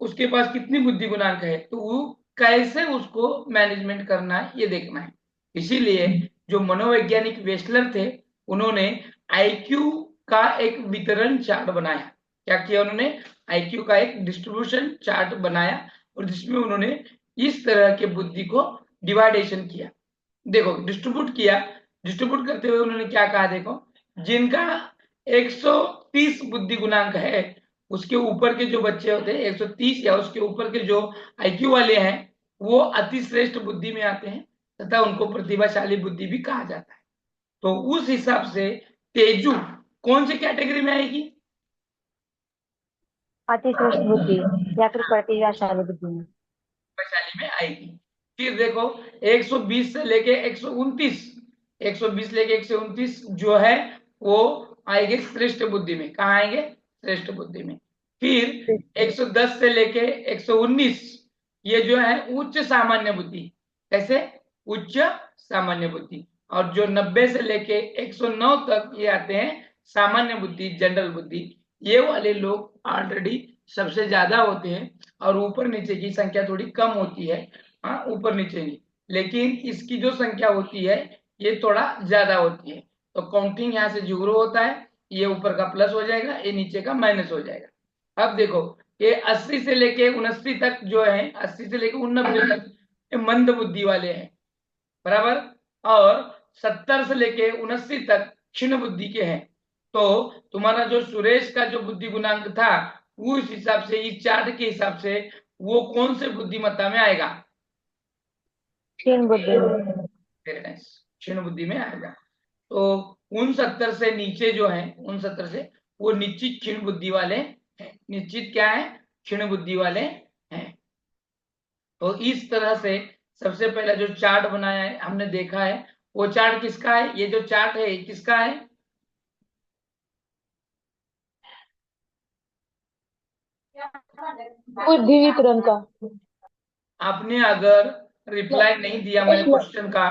उसके पास कितनी बुद्धि गुणांक है, तो कैसे उसको मैनेजमेंट करना है ये देखना है. इसीलिए जो मनोवैज्ञानिक वेस्लर थे उन्होंने आईक्यू का एक वितरण चार्ट बनाया. क्या किया उन्होंने? आईक्यू का एक डिस्ट्रीब्यूशन चार्ट बनाया और जिसमें उन्होंने इस तरह के बुद्धि को डिवाइडेशन किया. देखो डिस्ट्रीब्यूट किया. डिस्ट्रीब्यूट करते हुए उन्होंने क्या कहा? देखो जिनका 130 बुद्धि गुणांक है उसके ऊपर के जो बच्चे होते हैं 130 या उसके ऊपर के जो आईक्यू वाले हैं वो अति श्रेष्ठ बुद्धि में आते हैं तथा उनको प्रतिभाशाली बुद्धि भी कहा जाता है. तो उस हिसाब से तेजू कौन सी कैटेगरी में आएगी? अतिश्रेष्ठ बुद्धि या फिर प्रतिभाशाली बुद्धि में। वैशाली में आएगी। फिर देखो 120 से लेके 129, 120 लेके 129 जो है वो आएंगे श्रेष्ठ बुद्धि में। कहाँ आएंगे? श्रेष्ठ बुद्धि में। फिर 110 से लेके 119 ये जो है उच्च सामान्य बुद्धि। कैसे? उच्च सामान्य बुद्धि। और जो 90 से लेके 109 तक ये आते हैं सामान्य बुद्धि, जनरल बुद्धि। ये वाले लोग ऑलरेडी सबसे ज्यादा होते हैं और ऊपर नीचे की संख्या थोड़ी कम होती है। हाँ, ऊपर नीचे की, लेकिन इसकी जो संख्या होती है ये थोड़ा ज्यादा होती है। तो काउंटिंग यहाँ से जुगरू होता है, ये ऊपर का प्लस हो जाएगा, ये नीचे का माइनस हो जाएगा। अब देखो ये 80 से लेके 79 तक जो है, 80 से लेके 89 तक ये मंद बुद्धि वाले हैं, बराबर। और 70 से लेके 79 तक क्षीण बुद्धि के हैं। तो तुम्हारा जो सुरेश का जो बुद्धि गुणांक था उस हिसाब से, इस चार्ट के हिसाब से वो कौन से बुद्धिमत्ता में आएगा? क्षीण बुद्धि में। वेरी नाइस, क्षीण बुद्धि में आएगा। तो उन 70 से नीचे जो है, उन 70 से वो निश्चित क्षीण बुद्धि वाले हैं। निश्चित क्या है? क्षीण बुद्धि वाले हैं। तो इस तरह से सबसे पहला जो चार्ट बनाया है हमने देखा है, वो चार्ट किसका है? ये जो चार्ट है किसका है? बुद्धि वितरण का। आपने अगर रिप्लाई नहीं दिया मेरे क्वेश्चन का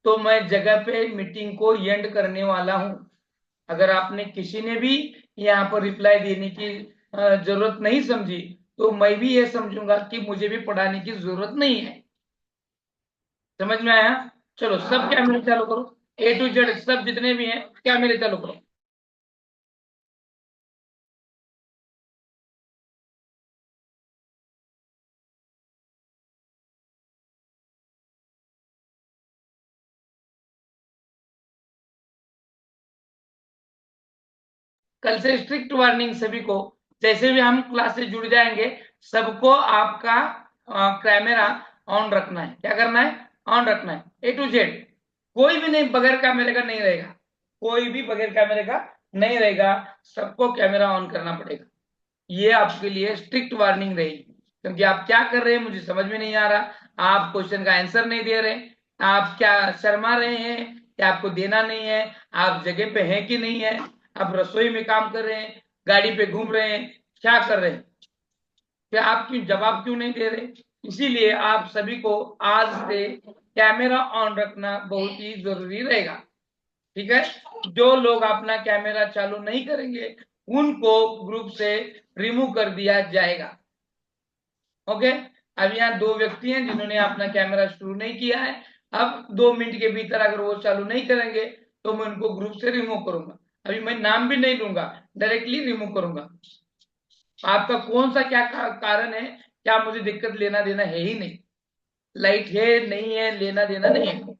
तो मैं जगह पे मीटिंग को एंड करने वाला हूं। अगर आपने किसी ने भी यहाँ पर रिप्लाई देने की जरूरत नहीं समझी तो मैं भी ये समझूंगा कि मुझे भी पढ़ाने की जरूरत नहीं है। समझ में आया? चलो सब कैमरे चालू करो, ए टू जेड सब जितने भी हैं कैमरे चालू करो। कल से स्ट्रिक्ट वार्निंग सभी को, जैसे भी हम क्लास से जुड़ जाएंगे सबको आपका कैमरा ऑन रखना है। क्या करना है? ऑन रखना है, ए टू जेड। कोई भी नहीं बगैर कैमरे का नहीं रहेगा, कोई भी बगैर कैमरे का नहीं रहेगा, सबको कैमरा ऑन करना पड़ेगा। ये आपके लिए स्ट्रिक्ट वार्निंग रहेगी, क्योंकि आप क्या कर रहे हैं मुझे समझ में नहीं आ रहा। आप क्वेश्चन का आंसर नहीं दे रहे, आप क्या शर्मा रहे हैं या आपको देना नहीं है, आप जगह पे हैं कि नहीं है, आप रसोई में काम कर रहे हैं, गाड़ी पे घूम रहे हैं, क्या कर रहे हैं, क्या आप क्यों जवाब क्यों नहीं दे रहे? इसीलिए आप सभी को आज से कैमरा ऑन रखना बहुत ही जरूरी रहेगा। ठीक है? जो लोग अपना कैमरा चालू नहीं करेंगे उनको ग्रुप से रिमूव कर दिया जाएगा। ओके? अब यहाँ 2 व्यक्ति हैं जिन्होंने अपना कैमरा शुरू नहीं किया है। अब 2 मिनट के भीतर अगर वो चालू नहीं करेंगे तो मैं उनको ग्रुप से रिमूव करूंगा। अभी मैं नाम भी नहीं लूंगा, डायरेक्टली रिमूव करूंगा। आपका कौन सा क्या कारण है, क्या मुझे दिक्कत लेना देना है ही नहीं। लाइट है नहीं है लेना देना नहीं है,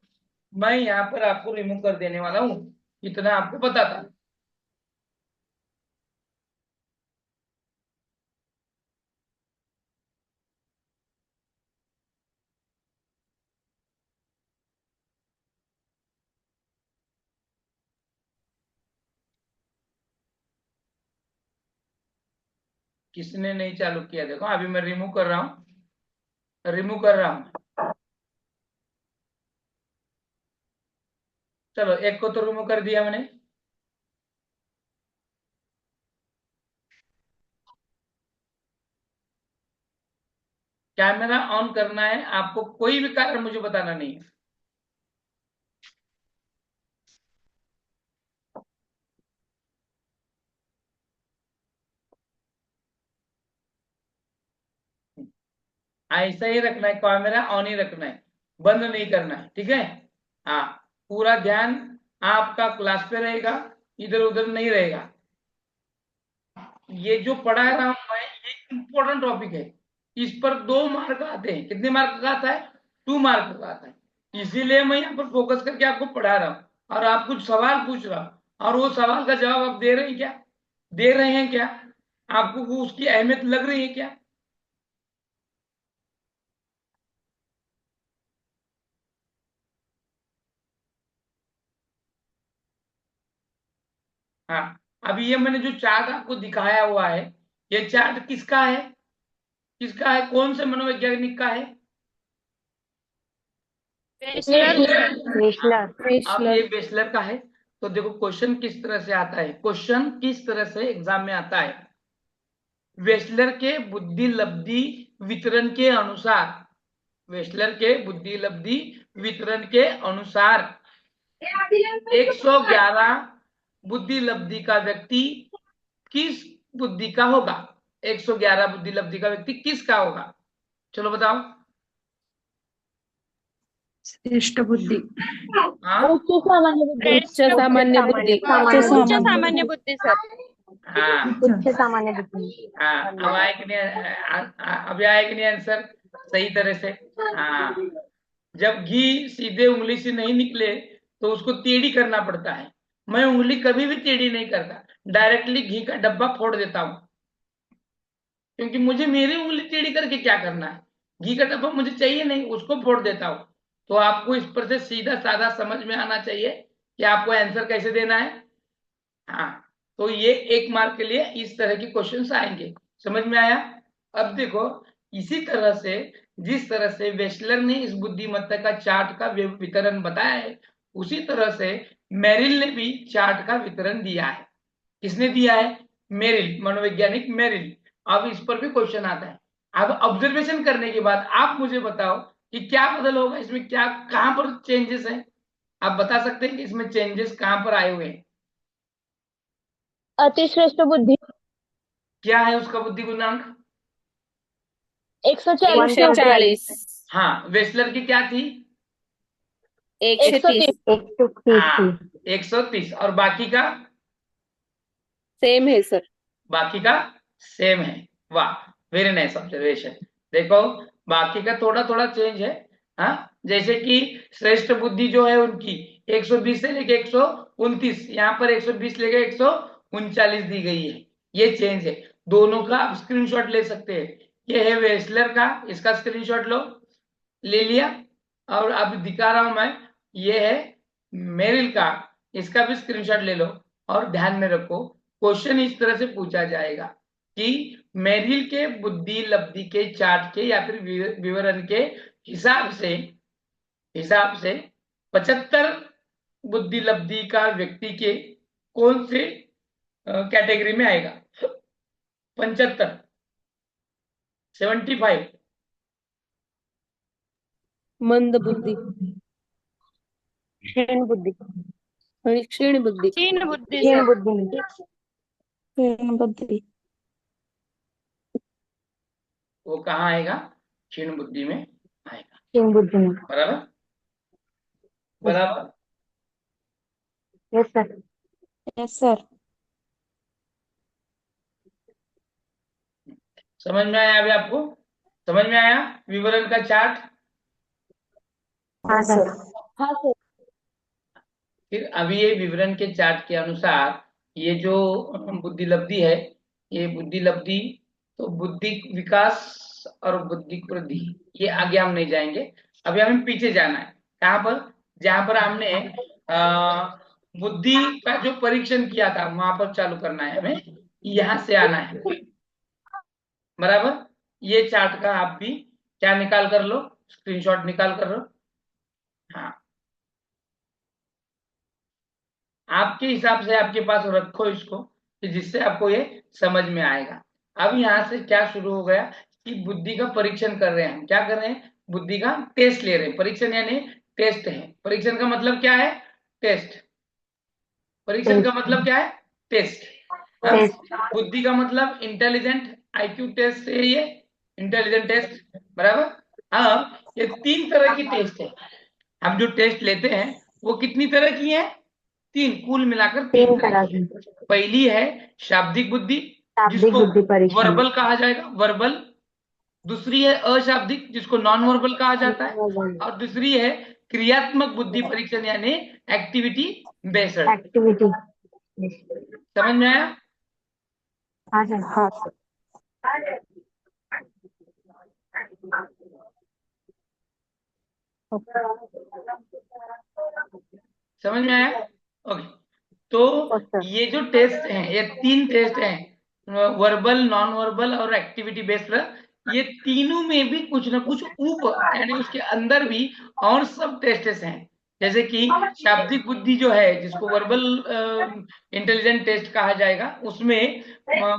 मैं यहाँ पर आपको रिमूव कर देने वाला हूँ, इतना आपको पता था। किसने नहीं चालू किया? देखो अभी मैं रिमूव कर रहा हूँ, रिमूव कर रहा हूँ। चलो एक को तो रिमूव कर दिया मैंने। कैमरा ऑन करना है आपको, कोई भी कारण मुझे बताना नहीं है। ऐसा ही रखना है, कैमरा ऑन ही रखना है, बंद नहीं करना है। ठीक है? हाँ, पूरा ध्यान आपका क्लास पे रहेगा, इधर उधर नहीं रहेगा। ये जो पढ़ा रहा हूं मैं ये इंपॉर्टेंट टॉपिक है, इस पर 2 मार्क आते हैं। कितने मार्क का आता है? 2 मार्क का आता है। इसीलिए मैं यहाँ पर फोकस करके आपको पढ़ा रहा हूँ और आप कुछ सवाल पूछ रहा हूँ और वो सवाल का जवाब आप दे रहे हैं क्या? दे रहे हैं क्या? आपको वो उसकी अहमियत लग रही है क्या? हाँ, अभी ये मैंने जो चार्ट आपको दिखाया हुआ है ये चार्ट किसका है? किसका है? कौन से मनोवैज्ञानिक का है? वेशलर वेशलर। अब ये वेशलर बेचलर का है। तो देखो क्वेश्चन किस तरह से आता है, क्वेश्चन किस तरह से एग्जाम में आता है। वेस्लर के बुद्धि लब्धि वितरण के अनुसार, वेस्लर के बुद्धि लब्धि वितरण के अनुसार 111 बुद्धि लब्धि का व्यक्ति किस बुद्धि का होगा? 111 बुद्धि लब्धि का व्यक्ति किसका होगा? चलो बताओ। श्रेष्ठ बुद्धि। हाँ उच्च सामान्य बुद्धि। उच्च सामान्य बुद्धि सामान्य सामान्य बुद्धि। सर। हाँ उच्च सामान्य बुद्धि। हाँ, अब आए कि नहीं अभी आए कि नहीं आंसर सही तरह से? हाँ, जब घी सीधे उंगली से नहीं निकले तो उसको टेढ़ी करना पड़ता है। मैं उंगली कभी भी टेढ़ी नहीं करता, डायरेक्टली घी का डब्बा फोड़ देता हूं, क्योंकि मुझे मेरी उंगली टेढ़ी करके क्या करना है? घी का डब्बा मुझे चाहिए नहीं, उसको फोड़ देता हूं। तो आपको इस पर से सीधा साधा समझ में आना चाहिए कि आपको आंसर कैसे देना है। हाँ, तो ये 1 मार्क के लिए इस तरह के क्वेश्चंस आएंगे। समझ में आया? अब देखो, इसी तरह से जिस तरह से वेस्लर ने इस बुद्धिमत्ता का चार्ट का वितरण बताया है, उसी तरह से मेरिल ने भी चार्ट का वितरण दिया है। किसने दिया है? मेरिल, मनोवैज्ञानिक मेरिल। अब इस पर भी क्वेश्चन आता है। अब ऑब्जर्वेशन करने के बाद आप मुझे बताओ कि क्या बदल होगा इसमें, क्या कहां पर चेंजेस है? आप बता सकते हैं कि इसमें चेंजेस कहां पर आए हुए हैं? अतिश्रेष्ठ बुद्धि। क्या है उसका बुद्धि गुणांक? 140। 140 हाँ, वेस्लर की क्या थी? 130 130 हाँ, थी। 130। और बाकी का? सेम है सर। बाकी का सेम है। वाह, वेरी नाइस ऑब्जर्वेशन। देखो, बाकी का थोड़ा थोड़ा चेंज है। हाँ, जैसे कि श्रेष्ठ बुद्धि जो है उनकी 120 से लेके 129, यहाँ पर 120 लेके 139 दी गई है। ये चेंज है। दोनों का आप स्क्रीनशॉट ले सकते हैं। ये है वेस्लर का, इसका स्क्रीनशॉट लो, ले लिया। और अब दिखा रहा हूं मैं, ये है मेरिल का, इसका भी स्क्रीनशॉट ले लो। और ध्यान में रखो, क्वेश्चन इस तरह से पूछा जाएगा कि मेरिल के बुद्धि लब्धि के चार्ट के या फिर विवरण के हिसाब से 75 बुद्धि लब्धि का व्यक्ति के कौन से कैटेगरी में आएगा? 75, 75। मंद बुद्धि, क्षीण बुद्धि। क्षीण बुद्धि, क्षीण बुद्धि क्षीण सर। बुद्धि में। क्षीण बुद्धि। वो कहाँ आएगा? क्षीण बुद्धि में आएगा। क्षीण बुद्धि में। बराबर? बराबर। Yes sir. Yes sir. समझ में आया? अभी आपको समझ में आया विवरण का चार्ट? हाँ सर। हाँ सर। फिर अभी ये विवरण के चार्ट के अनुसार ये जो बुद्धि लब्धि है, ये बुद्धि लब्धि, तो बुद्धि विकास और बुद्धि वृद्धि, ये आगे हम नहीं जाएंगे। अभी हमें पीछे जाना है। कहाँ पर? जहां पर हमने बुद्धि का जो परीक्षण किया था वहां पर चालू करना है हमें, यहां से आना है। बराबर? ये चार्ट का आप भी क्या निकाल कर लो, स्क्रीनशॉट निकाल कर लो। हाँ, आपके हिसाब से आपके पास रखो इसको, कि जिससे आपको ये समझ में आएगा। अब यहां से क्या शुरू हो गया कि बुद्धि का परीक्षण कर रहे हैं हम। क्या कर रहे हैं? बुद्धि का टेस्ट ले रहे हैं। परीक्षण यानी टेस्ट है। परीक्षण का मतलब क्या है? टेस्ट। परीक्षण का मतलब क्या है? टेस्ट। हाँ? टेस्ट। बुद्धि का मतलब इंटेलिजेंट आईक्यू टेस्ट है ये, इंटेलिजेंट टेस्ट। बराबर? हाँ, ये 3 तरह की टेस्ट है। हम जो टेस्ट लेते हैं वो कितनी तरह की है? 3, कुल मिलाकर 3 तीन तरह तरह की की। है। पहली है शाब्दिक बुद्धि, शाब्दिक जिसको बुद्धि परीक्षण। वर्बल कहा जाएगा, वर्बल। दूसरी है अशाब्दिक, जिसको नॉन वर्बल कहा जाता है। और दूसरी है क्रियात्मक बुद्धि परीक्षण, यानी एक्टिविटी बेस्ड। एक्टिविटी। समझ में आया? हाँ सर। हाँ सर। समझ में आया? ओके। तो सर। ये जो टेस्ट हैं, ये 3 टेस्ट हैं। वर्बल, नॉन वर्बल और एक्टिविटी बेस्ड, ये तीनों में भी कुछ ना कुछ यानी उसके अंदर भी और सब टेस्ट्स हैं। जैसे कि शाब्दिक बुद्धि जो है, जिसको वर्बल इंटेलिजेंट टेस्ट कहा जाएगा, उसमें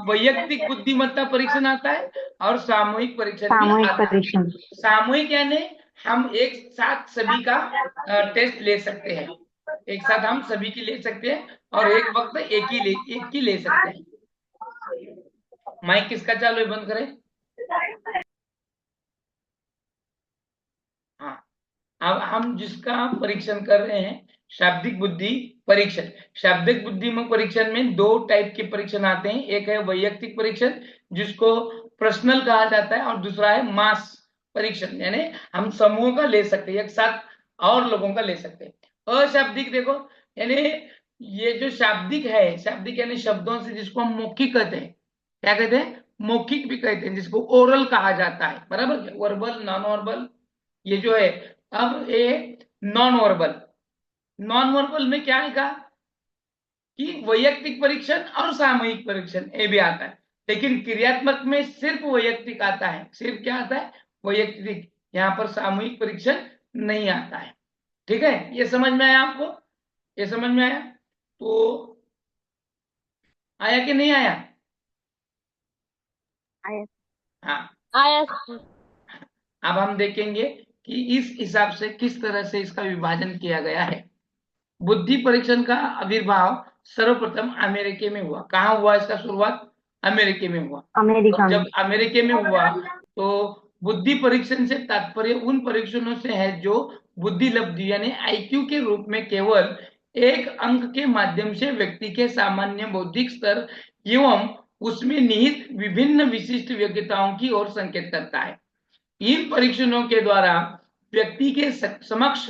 वैयक्तिक बुद्धिमत्ता परीक्षण आता है और सामूहिक परीक्षण भी सामूहिक आता है। परीक्षण। सामूहिक यानी हम एक साथ सभी का टेस्ट ले सकते हैं, एक साथ हम सभी की ले सकते हैं और एक वक्त एक की ले सकते हैं। माइक किसका चालू है, बंद करें। हाँ, अब हम जिसका परीक्षण कर रहे हैं, शाब्दिक बुद्धि परीक्षण। शाब्दिक बुद्धि में परीक्षण में दो टाइप के परीक्षण आते हैं। एक है वैयक्तिक परीक्षण, जिसको पर्सनल कहा जाता है, और दूसरा है मास परीक्षण, यानी हम समूह का ले सकते हैं, एक साथ और लोगों का ले सकते हैं। अशाब्दिक देखो, यानी ये जो शाब्दिक है, शाब्दिक यानी शब्दों से, जिसको हम मौखिक कहते हैं। क्या कहते हैं? मौखिक भी कहते हैं, जिसको ओरल कहा जाता है, बराबर। वर्बल, नॉन वर्बल, ये जो है। अब ये नॉन वर्बल, नॉन वर्बल में क्या लिखा कि वैयक्तिक परीक्षण और सामूहिक परीक्षण, ये भी आता है, लेकिन क्रियात्मक में सिर्फ वैयक्तिक आता है। सिर्फ क्या आता है? वैयक्तिक। यहाँ पर सामूहिक परीक्षण नहीं आता है। ठीक है, ये समझ में आया आपको? ये समझ में आया? तो आया कि नहीं आया? आया। हाँ, आया। अब हम देखेंगे कि इस हिसाब से किस तरह से इसका विभाजन किया गया है। बुद्धि परीक्षण का आविर्भाव सर्वप्रथम अमेरिका में हुआ। कहाँ हुआ इसका शुरुआत? अमेरिका में हुआ। अमेरिका और में। जब अमेरिका में हुआ, तो बुद्धि परीक्षण से तात्पर्य उन परीक्षणों से है जो बुद्धि लब्धि यानी आईक्यू के रूप में केवल एक अंक के माध्यम से व्यक्ति के सामान्य बौद्धिक स्तर एवं उसमें निहित विभिन्न विशिष्ट योग्यताओं की ओर संकेत करता है। इन परीक्षणों के द्वारा व्यक्ति के समक्ष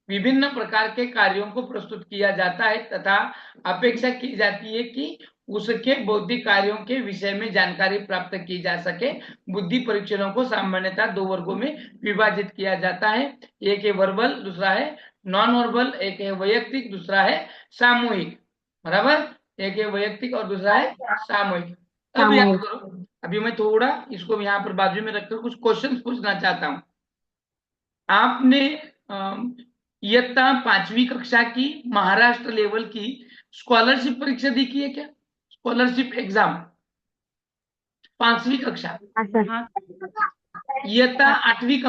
विभिन्न प्रकार के कार्यों को प्रस्तुत किया जाता है तथा अपेक्षा की जाती है कि उसके बौद्धिक कार्यों के विषय में जानकारी प्राप्त की जा सके। बुद्धि परीक्षणों को सामान्यतः दो वर्गों में विभाजित किया जाता है। एक है वर्बल, दूसरा है नॉन वर्बल। एक है वैयक्तिक, दूसरा है सामूहिक, बराबर। एक है वैयक्तिक और दूसरा है सामूहिक। अब याद सामूहिक। करो, अभी मैं थोड़ा इसको यहाँ पर बाजू में रखकर कुछ क्वेश्चन पूछना चाहता हूँ। आपने इयत्ता 5वीं कक्षा की महाराष्ट्र लेवल की स्कॉलरशिप परीक्षा देखी है क्या? स्कॉलरशिप एग्जाम, 5वीं कक्षा, हाँ सर। इयत्ता 8वीं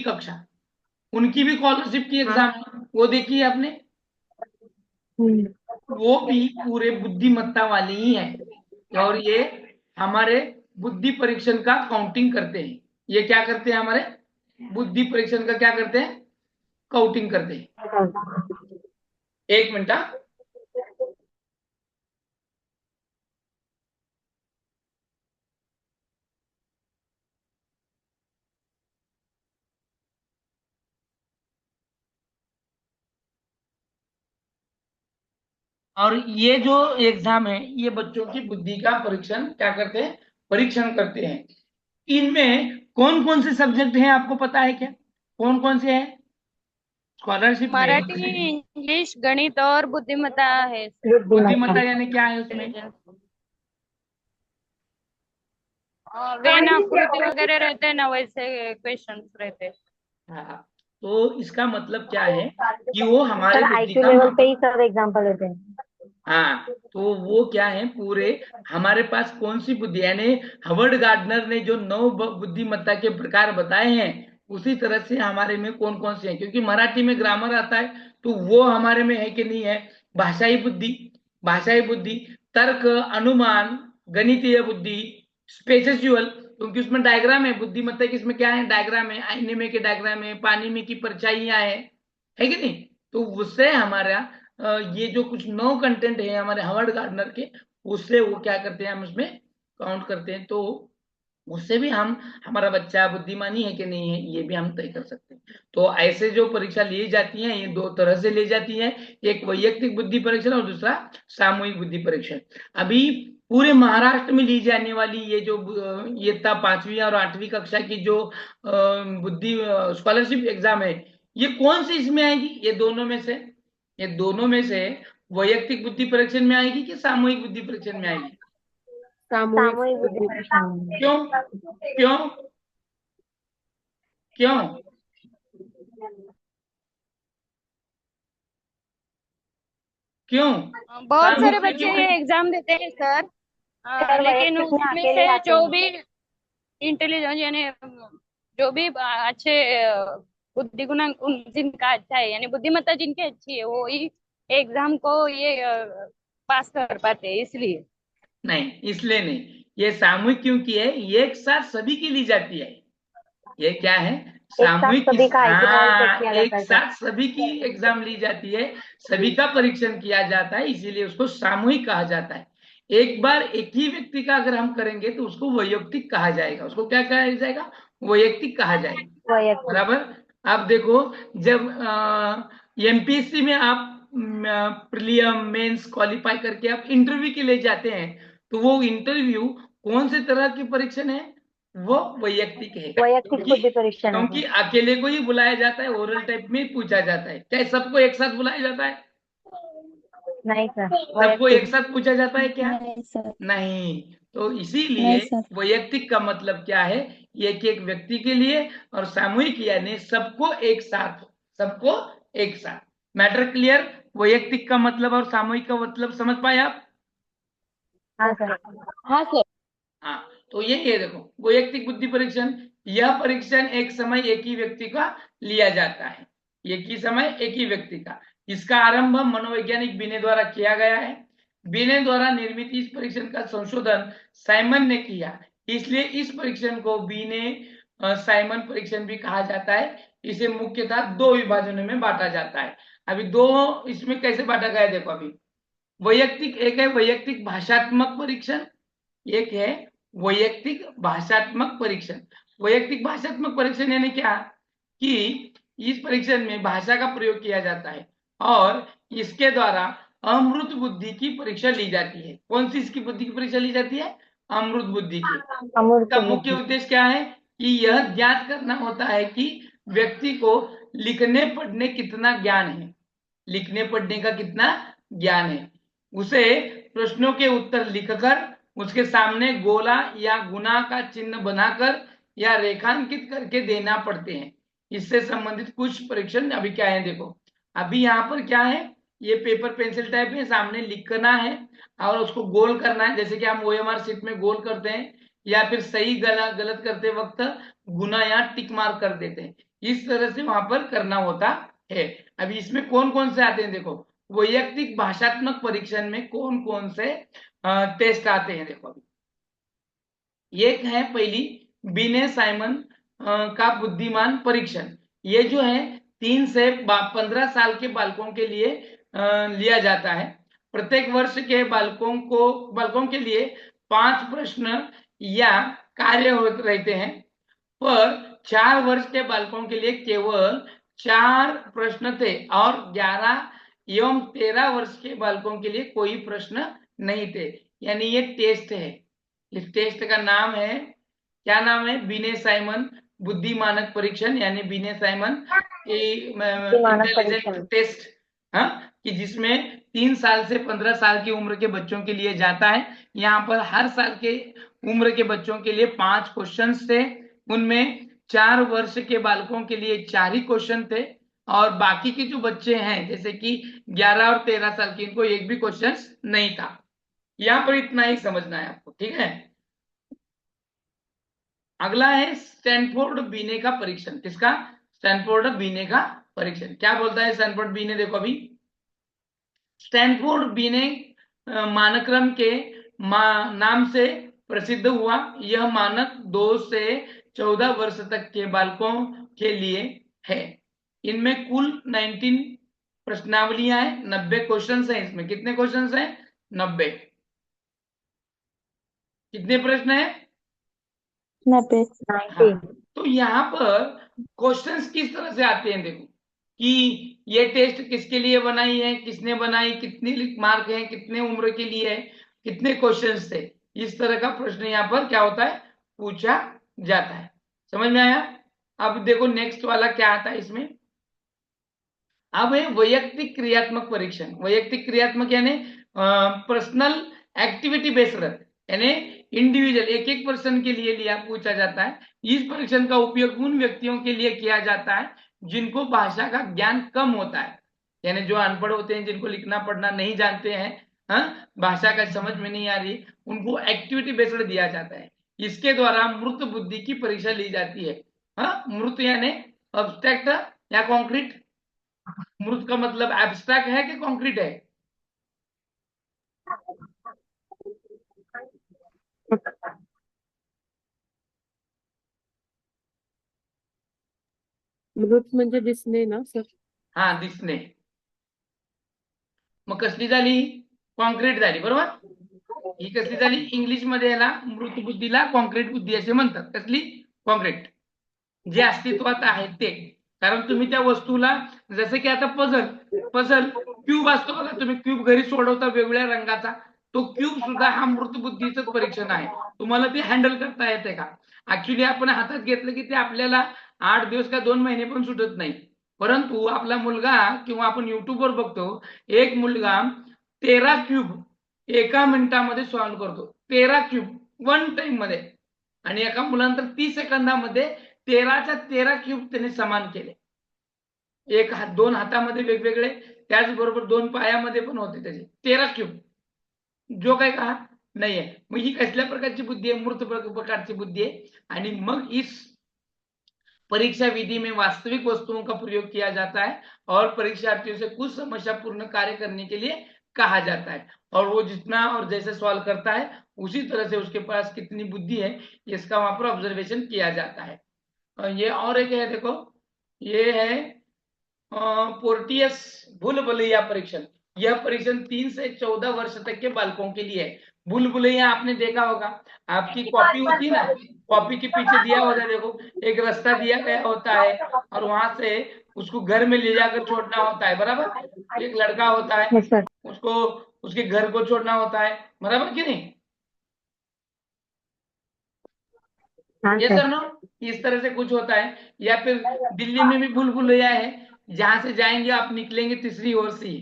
कक्षा, उनकी भी स्कॉलरशिप की एग्जाम है, वो देखी है आपने? वो भी पूरे बुद्धिमत्ता वाले ही है, और ये हमारे बुद्धि परीक्षण का काउंटिंग करते हैं। ये क्या करते हैं? हमारे बुद्धि परीक्षण का क्या करते हैं? काउंटिंग करते हैं। एक मिनट। और ये जो एग्जाम है, ये बच्चों की बुद्धि का परीक्षण क्या करते हैं? परीक्षण करते हैं। इनमें कौन कौन से सब्जेक्ट हैं, आपको पता है क्या? कौन कौन से हैं स्कॉलरशिप मराठी, में? इंग्लिश, गणित और बुद्धिमत्ता है। बुद्धिमत्ता यानी क्या है उसमें? वेन आकृति वगैरह रहते हैं ना, वैसे क्वेश्चंस रहते हैं। हाँ, तो इसका मतलब क्या है कि वो हमारे सर बुद्धि आईक्यू का लेवल पे ही सब एग्जाम्पल लेते हैं। हाँ, तो वो क्या है, पूरे हमारे पास कौन सी बुद्धि, यानी हवर्ड गार्डनर ने जो 9 बुद्धिमत्ता के प्रकार बताए हैं, उसी तरह से हमारे में कौन कौन से हैं। क्योंकि मराठी में ग्रामर आता है, तो वो हमारे में है कि नहीं है? भाषाई बुद्धि, भाषाई बुद्धि, तर्क, अनुमान, गणितीय बुद्धि, स्पेसेसुअल, क्योंकि उसमें डायग्राम है। बुद्धिमत्ता की इसमें क्या है? डायग्राम है, आईने में के डायग्राम है, पानी में की परछाइयां है कि नहीं? तो उससे हमारा ये जो कुछ 9 कंटेंट है हमारे हार्वर्ड गार्डनर के, उससे वो क्या करते हैं, हम उसमें काउंट करते हैं। तो उससे भी हम हमारा बच्चा बुद्धिमानी है कि नहीं है, ये भी हम तय कर सकते हैं। तो ऐसे जो परीक्षा ली जाती है, ये दो तरह से ली जाती है। एक वैयक्तिक बुद्धि परीक्षण और दूसरा सामूहिक बुद्धि परीक्षण। अभी पूरे महाराष्ट्र में ली जाने वाली ये जो इयत्ता 5वीं और 8वीं कक्षा की जो बुद्धि स्कॉलरशिप एग्जाम है, ये कौन सी इसमें आएगी? ये दोनों में से, ये दोनों में से वैयक्तिक बुद्धि परीक्षण में आएगी कि सामूहिक बुद्धि परीक्षण में आएगी? सामूहिक सामूहिक बुद्धि बुद्धि परीक्षण। क्यों क्यों क्यों क्यों बहुत सारे सामूहिक बच्चे क्यों ये है? एग्जाम देते हैं सर, सर लेकिन वैयक्तिक में उसमें अकेले से आते जो हैं। भी इंटेलिजेंस यानी जो भी अच्छे बुद्धि गुणांक जिनका अच्छा है यानी बुद्धिमत्ता जिनकी अच्छी है वो ही एग्जाम को ये पास कर पाते हैं, इसलिए। नहीं, इसलिए नहीं। ये सामूहिक क्यों की है? ये एक साथ सभी की ली जाती है। ये क्या है? एक साथ सामूहिक सभी का आईक्यू लेवल चेक हाँ, किया जाता एक है सर। साथ सभी की एग्जाम ली जाती है, सभी का परीक्षण किया जाता है, इसीलिए उसको सामूहिक कहा जाता है। एक बार एक ही व्यक्ति का अगर हम करेंगे तो उसको वैयक्तिक कहा जाएगा। उसको क्या कहा जाएगा? वैयक्तिक कहा जाएगा। वैयक्तिक। बराबर। आप देखो, जब एमपीएससी में आप प्रीलियम मेंस क्वालिफाई करके आप इंटरव्यू के लिए जाते हैं, तो वो इंटरव्यू कौन से तरह की परीक्षण है? वो वैयक्तिक है। वैयक्तिक बुद्धि परीक्षण है क्योंकि सर। अकेले को ही बुलाया जाता है, ओरल टाइप में पूछा जाता है। क्या सबको एक साथ बुलाया जाता है? नहीं सर, सबको एक वैयक्तिक। साथ पूछा जाता है क्या? नहीं सर। नहीं। तो इसीलिए नहीं सर। वैयक्तिक का मतलब क्या है? ये कि एक व्यक्ति के लिए, और सामूहिक यानी सबको एक साथ, सबको एक साथ। Matter clear? वैयक्तिक का मतलब और सामूहिक का मतलब समझ पाए आप? हाँ सर। हाँ सर। हाँ, तो ये देखो, वैयक्तिक बुद्धि परीक्षण। यह परीक्षण एक समय एक ही व्यक्ति का लिया जाता है, एक ही समय एक ही व्यक्ति का। इसका आरंभ मनोवैज्ञानिक बिने द्वारा किया गया है। बिने द्वारा निर्मित इस परीक्षण का संशोधन साइमन ने किया, इसलिए इस परीक्षण को बिने साइमन परीक्षण भी कहा जाता है। इसे मुख्यतः दो विभाजनों में बांटा जाता है। अभी दो, इसमें कैसे बांटा गया है देखो। अभी वैयक्तिक, एक है वैयक्तिक भाषात्मक परीक्षण, एक है वैयक्तिक भाषात्मक परीक्षण। वैयक्तिक भाषात्मक परीक्षण यानी क्या? कि इस परीक्षण में भाषा का प्रयोग किया जाता है और इसके द्वारा अमृत बुद्धि की परीक्षा ली जाती है। कौन सी इसकी बुद्धि की परीक्षा ली जाती है? अमृत बुद्धि की। अमूर्त इसका मुख्य बुद्धि। उद्देश्य क्या है? कि यह ज्ञात करना होता है कि व्यक्ति को लिखने पढ़ने कितना ज्ञान है, लिखने पढ़ने का कितना ज्ञान है। उसे प्रश्नों के उत्तर लिखकर उसके सामने गोला या गुना का चिन्ह बनाकर या रेखांकित करके देना पड़ते हैं। इससे संबंधित कुछ परीक्षण अभी क्या है देखो। अभी यहाँ पर क्या है? ये पेपर पेंसिल टाइप है, सामने लिखना है और उसको गोल करना है, जैसे कि हम ओएमआर शीट में गोल करते हैं, या फिर सही गलत गलत करते वक्त गुना या टिक मार्क कर देते हैं। इस तरह से वहां पर करना होता है। अभी इसमें कौन कौन से आते हैं देखो। वैयक्तिक भाषात्मक परीक्षण में कौन कौन से टेस्ट आते हैं देखो। अभी एक है पहली, बिने साइमन का बुद्धिमान परीक्षण। ये जो है 3 से 15 साल के बालकों के लिए लिया जाता है। प्रत्येक वर्ष के बालकों के लिए 5 प्रश्न या कार्य रहते हैं, पर 4 वर्ष के बालकों के लिए केवल 4 प्रश्न थे और 11 एवं 13 वर्ष के बालकों के लिए कोई प्रश्न नहीं थे। यानी ये टेस्ट है। इस टेस्ट का नाम है, क्या नाम है? बिने साइमन बुद्धि मानक परीक्षण, यानी बिने साइमन मानक इंटेलिजेंट परीक्षण। टेस्ट। हाँ, कि जिसमें 3 साल से 15 साल की उम्र के बच्चों के लिए जाता है। यहाँ पर हर साल के उम्र के बच्चों के लिए 5 क्वेश्चन थे, उनमें 4 वर्ष के बालकों के लिए 4 ही क्वेश्चन थे, और बाकी के जो बच्चे हैं जैसे कि 11 और 13 साल के, इनको एक भी क्वेश्चन नहीं था। यहाँ पर इतना ही समझना है आपको, ठीक है। अगला है स्टैनफोर्ड बीने का परीक्षण। किसका? स्टैनफोर्ड बीने का परीक्षण। क्या बोलता है स्टैनफोर्ड बीने देखो। अभी स्टैनफोर्ड बीने मानक्रम के नाम से प्रसिद्ध हुआ। यह मानक 2 से 14 वर्ष तक के बालकों के लिए है। इनमें कुल 19 प्रश्नावलियां हैं, 90 क्वेश्चन हैं। इसमें कितने क्वेश्चन हैं? 90। कितने प्रश्न है? 90। हाँ, तो यहाँ पर क्वेश्चंस किस तरह से आते हैं देखो, कि ये टेस्ट किसके लिए बनाई है, किसने बनाई, कितने मार्क हैं, कितने उम्र के लिए है, कितने क्वेश्चंस थे। इस तरह का प्रश्न यहाँ पर क्या होता है? पूछा जाता है। समझ में आया? अब देखो नेक्स्ट वाला क्या आता है इसमें। अब है वैयक्तिक क्रियात्मक परीक्षण। वैयक्तिक क्रियात्मक यानी पर्सनल एक्टिविटी बेस्ड, यानी इंडिविजुअल एक एक पर्सन के लिए लिया पूछा जाता है। इस परीक्षण का उपयोग उन व्यक्तियों के लिए किया जाता है जिनको भाषा का ज्ञान कम होता है, यानी जो अनपढ़ होते हैं, जिनको लिखना पढ़ना नहीं जानते हैं, हाँ, भाषा का समझ में नहीं आ रही, उनको एक्टिविटी बेस्ड दिया जाता है। इसके द्वारा मूर्त बुद्धि की परीक्षा ली जाती है। हाँ, मूर्त यानी अब्स्ट्रैक्ट या कॉन्क्रीट। मूर्त का मतलब एब्स्ट्रैक्ट है कि कॉन्क्रीट है? मृत म्हणजे दिसणे ना सर? हा, दिसणे. मग कसली झाली? कॉन्क्रीट झाली, बरोबर. ही कसली झाली? इंग्लिश मध्ये याला मृत बुद्धीला कॉन्क्रीट बुद्धी असे म्हणतात. कसली? कॉन्क्रीट, जे अस्तित्वात आहे ते. कारण तुम्ही त्या वस्तूला, जसं की आता पझल क्यूब असतो बघा, तुम्ही क्यूब घरी सोडवता वेगवेगळ्या रंगाचा, तो क्यूब सुद्धा हा मृत बुद्धीच परीक्षण आहे. तुम्हाला ते हँडल करता येते का? ऍक्च्युली आपण हातात घेतलं की ते आपल्याला 8 दिवस का 2 महिने पण सुटत नाही. परंतु आपला मुलगा किंवा आपण युट्यूबवर बघतो, एक मुलगा 13 क्यूब एका मिनिटामध्ये सॉल्व्ह करतो. 13 क्यूब वन टाइम मध्ये. आणि एका मुलानंतर 30 सेकंदामध्ये 13च्या 13 क्यूब त्याने समान केले. एक हात, 2 हातामध्ये वेगवेगळे, त्याचबरोबर 2 पायामध्ये पण होते त्याचे 13 क्यूब. जो काही कहा नाहीये. मग ही कसल्या प्रकारची बुद्धी आहे? मूर्त प्रकारची बुद्धी आहे. आणि मग इस परीक्षा विधि में वास्तविक वस्तुओं का प्रयोग किया जाता है और परीक्षार्थियों से कुछ समस्या पूर्ण कार्य करने के लिए कहा जाता है, और वो जितना और जैसे सवाल करता है उसी तरह से उसके पास कितनी बुद्धि है इसका वहां पर ऑब्जर्वेशन किया जाता है। ये और एक है, देखो, ये है पोर्टियस भूल-भुलैया परीक्षण। यह परीक्षण 3 से 14 वर्ष तक के बालकों के लिए है। भूल-भुलैया आपने देखा होगा, आपकी कॉपी होती है ना, कॉपी के पीछे दिया होता है, देखो एक रास्ता दिया गया होता है और वहां से उसको घर में ले जाकर छोड़ना होता है, बराबर। एक लड़का होता है, Yes, sir. उसको उसके घर को छोड़ना होता है, बराबर कि नहीं? हाँ ये सर। सर नो, इस तरह से कुछ होता है। या फिर दिल्ली में भी भूल-भुलैया है, जहां से जाएंगे आप निकलेंगे तीसरी ओर से,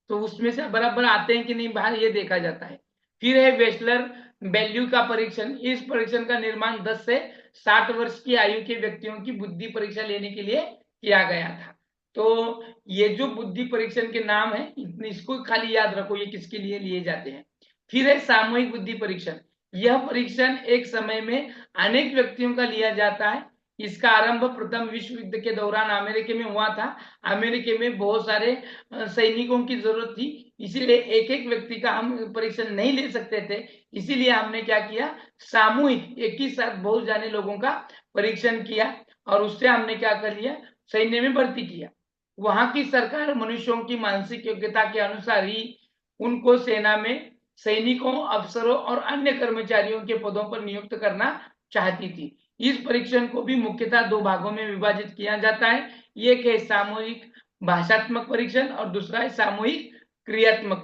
तो उसमें से बराबर आते हैं कि नहीं बाहर, ये देखा जाता है। फिर है वेस्लर वैल्यू का परीक्षण। इस परीक्षण का निर्माण 10 से 60 वर्ष की आयु के व्यक्तियों की बुद्धि परीक्षा लेने के लिए किया गया था। तो ये जो बुद्धि परीक्षण के नाम है, इसको खाली याद रखो, ये किसके लिए लिए जाते हैं। फिर है सामूहिक बुद्धि परीक्षण। यह परीक्षण एक समय में अनेक व्यक्तियों का लिया जाता है। इसका आरंभ प्रथम विश्व युद्ध के दौरान अमेरिका में हुआ था। अमेरिका में बहुत सारे सैनिकों की जरूरत थी, इसीलिए एक एक व्यक्ति का हम परीक्षण नहीं ले सकते थे, इसीलिए हमने क्या किया, सामूहिक एक ही साथ बहुत जाने लोगों का परीक्षण किया और उससे हमने क्या कर लिया, सैन्य में भर्ती किया। वहां की सरकार मनुष्यों की मानसिक योग्यता के अनुसार ही उनको सेना में सैनिकों, अफसरों और अन्य कर्मचारियों के पदों पर नियुक्त करना चाहती थी। इस परीक्षण को भी मुख्यतः 2 भागों में विभाजित किया जाता है। एक है सामूहिक भाषात्मक परीक्षण और दूसरा है सामूहिक क्रियात्मक।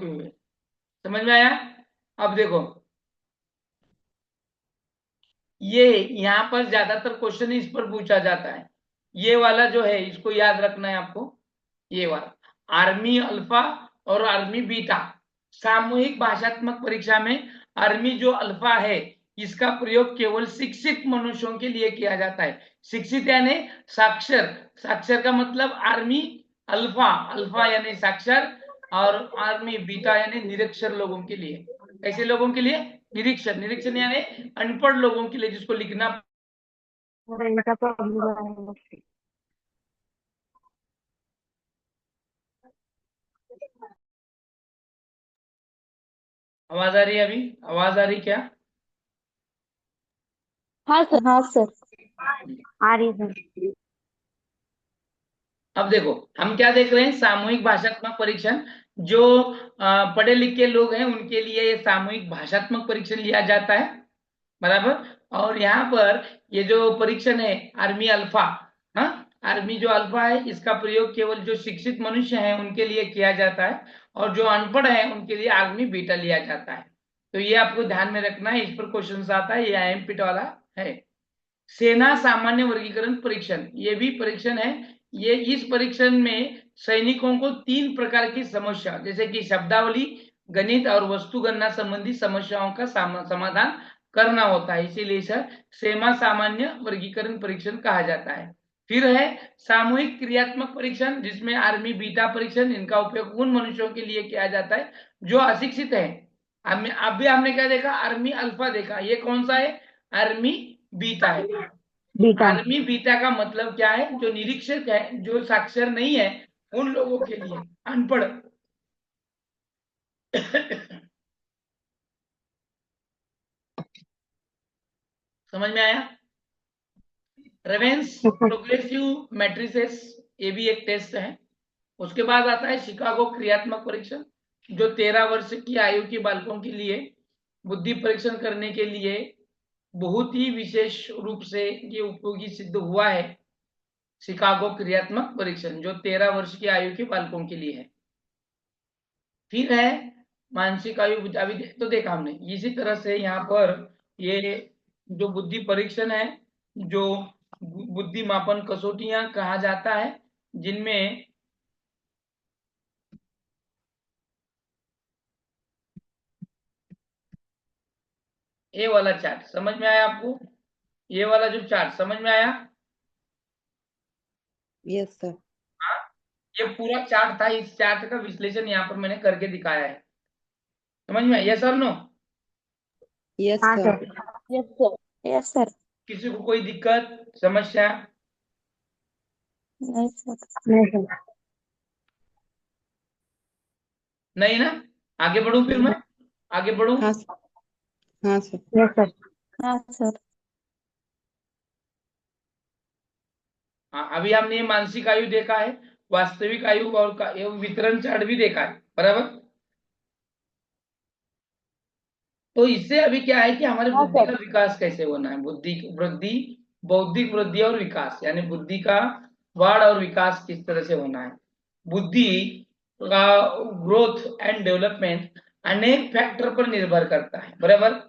समझ में आया? अब देखो, ये यहां पर ज्यादातर क्वेश्चन इस पर पूछा जाता है। ये वाला जो है इसको याद रखना है आपको, ये वाला आर्मी अल्फा और आर्मी बीटा। सामूहिक भाषात्मक परीक्षा में आर्मी जो अल्फा है, इसका प्रयोग केवल शिक्षित मनुष्यों के लिए किया जाता है। शिक्षित यानी साक्षर, साक्षर का मतलब आर्मी अल्फा, अल्फा यानी साक्षर, और आर्मी बीटा यानी निरक्षर लोगों के लिए। ऐसे लोगों के लिए निरीक्षण, निरीक्षण यानी अनपढ़ लोगों के लिए, जिसको लिखना इनका प्रॉब्लम है। आवाज आ रही है? अभी आवाज आ रही क्या? हाँ सर। हाँ सर। आ रही है। अब देखो हम क्या देख रहे हैं, सामूहिक भाषात्मक परीक्षण। जो पढ़े लिखे लोग हैं उनके लिए ये सामूहिक भाषात्मक परीक्षण लिया जाता है, बराबर। और यहाँ पर ये जो परीक्षण है आर्मी अल्फा, हाँ, आर्मी जो अल्फा है इसका प्रयोग केवल जो शिक्षित मनुष्य हैं उनके लिए किया जाता है, और जो अनपढ़ है उनके लिए आर्मी बीटा लिया जाता है। तो ये आपको ध्यान में रखना है, इस पर क्वेश्चन आता है, ये IMPT वाला है। सेना सामान्य वर्गीकरण परीक्षण, ये भी परीक्षण है। ये इस परीक्षण में सैनिकों को 3 प्रकार की समस्या, जैसे कि शब्दावली, गणित और वस्तु गणना संबंधी समस्याओं का समाधान करना होता है, इसीलिए इसे सेमा सामान्य वर्गीकरण परीक्षण कहा जाता है। फिर है सामूहिक क्रियात्मक परीक्षण, जिसमें आर्मी बीटा परीक्षण, इनका उपयोग उन मनुष्यों के लिए किया जाता है जो अशिक्षित है। अभी हमने क्या देखा, आर्मी अल्फा देखा, ये कौन सा है, आर्मी बीटा है। बीटा। आर्मी बीटा का मतलब क्या है, जो निरीक्षक है, जो साक्षर नहीं है, उन लोगों के लिए, अनपढ़ समझ में आया। रेवेंस प्रोग्रेसिव मैट्रिसेस, ये भी एक टेस्ट है। उसके बाद आता है शिकागो क्रियात्मक परीक्षण, जो 13 वर्ष की आयु के बालकों के लिए बुद्धि परीक्षण करने के लिए बहुत ही विशेष रूप से ये उपयोगी सिद्ध हुआ है। शिकागो क्रियात्मक परीक्षण जो 13 वर्ष की आयु के बालकों के लिए है। फिर है मानसिक आयु, अभी तो देखा हमने। इसी तरह से यहाँ पर ये जो बुद्धि परीक्षण है, जो बुद्धि मापन कसौटियां कहा जाता है, जिनमें ये वाला चार्ट समझ में आया आपको, ये वाला जो चार्ट समझ में आया। Yes sir. हाँ, ये पूरा चार्ट था, इस चार्ट का विश्लेषण यहाँ पर मैंने करके दिखाया है, समझ में आया, यस और नो। यस हाँ sir. Sir. Yes sir. Yes sir. किसी को कोई दिक्कत समस्या? नहीं सर। नहीं सर। नहीं ना, आगे बढ़ू, फिर मैं आगे बढ़ू। हाँ सर। हाँ सर। Yes sir. हाँ सर। हाँ, अभी हमने ये मानसिक आयु देखा है, वास्तविक आयु और ये वितरण चार्ट भी देखा है, बराबर। तो इससे अभी क्या है कि हमारे हाँ बुद्धि का सर। विकास कैसे होना है, बुद्धि की वृद्धि, बौद्धिक वृद्धि और विकास, यानी बुद्धि का वाढ़ और विकास किस तरह से होना है। बुद्धि का ग्रोथ एंड डेवलपमेंट अनेक फैक्टर पर निर्भर करता है, बराबर।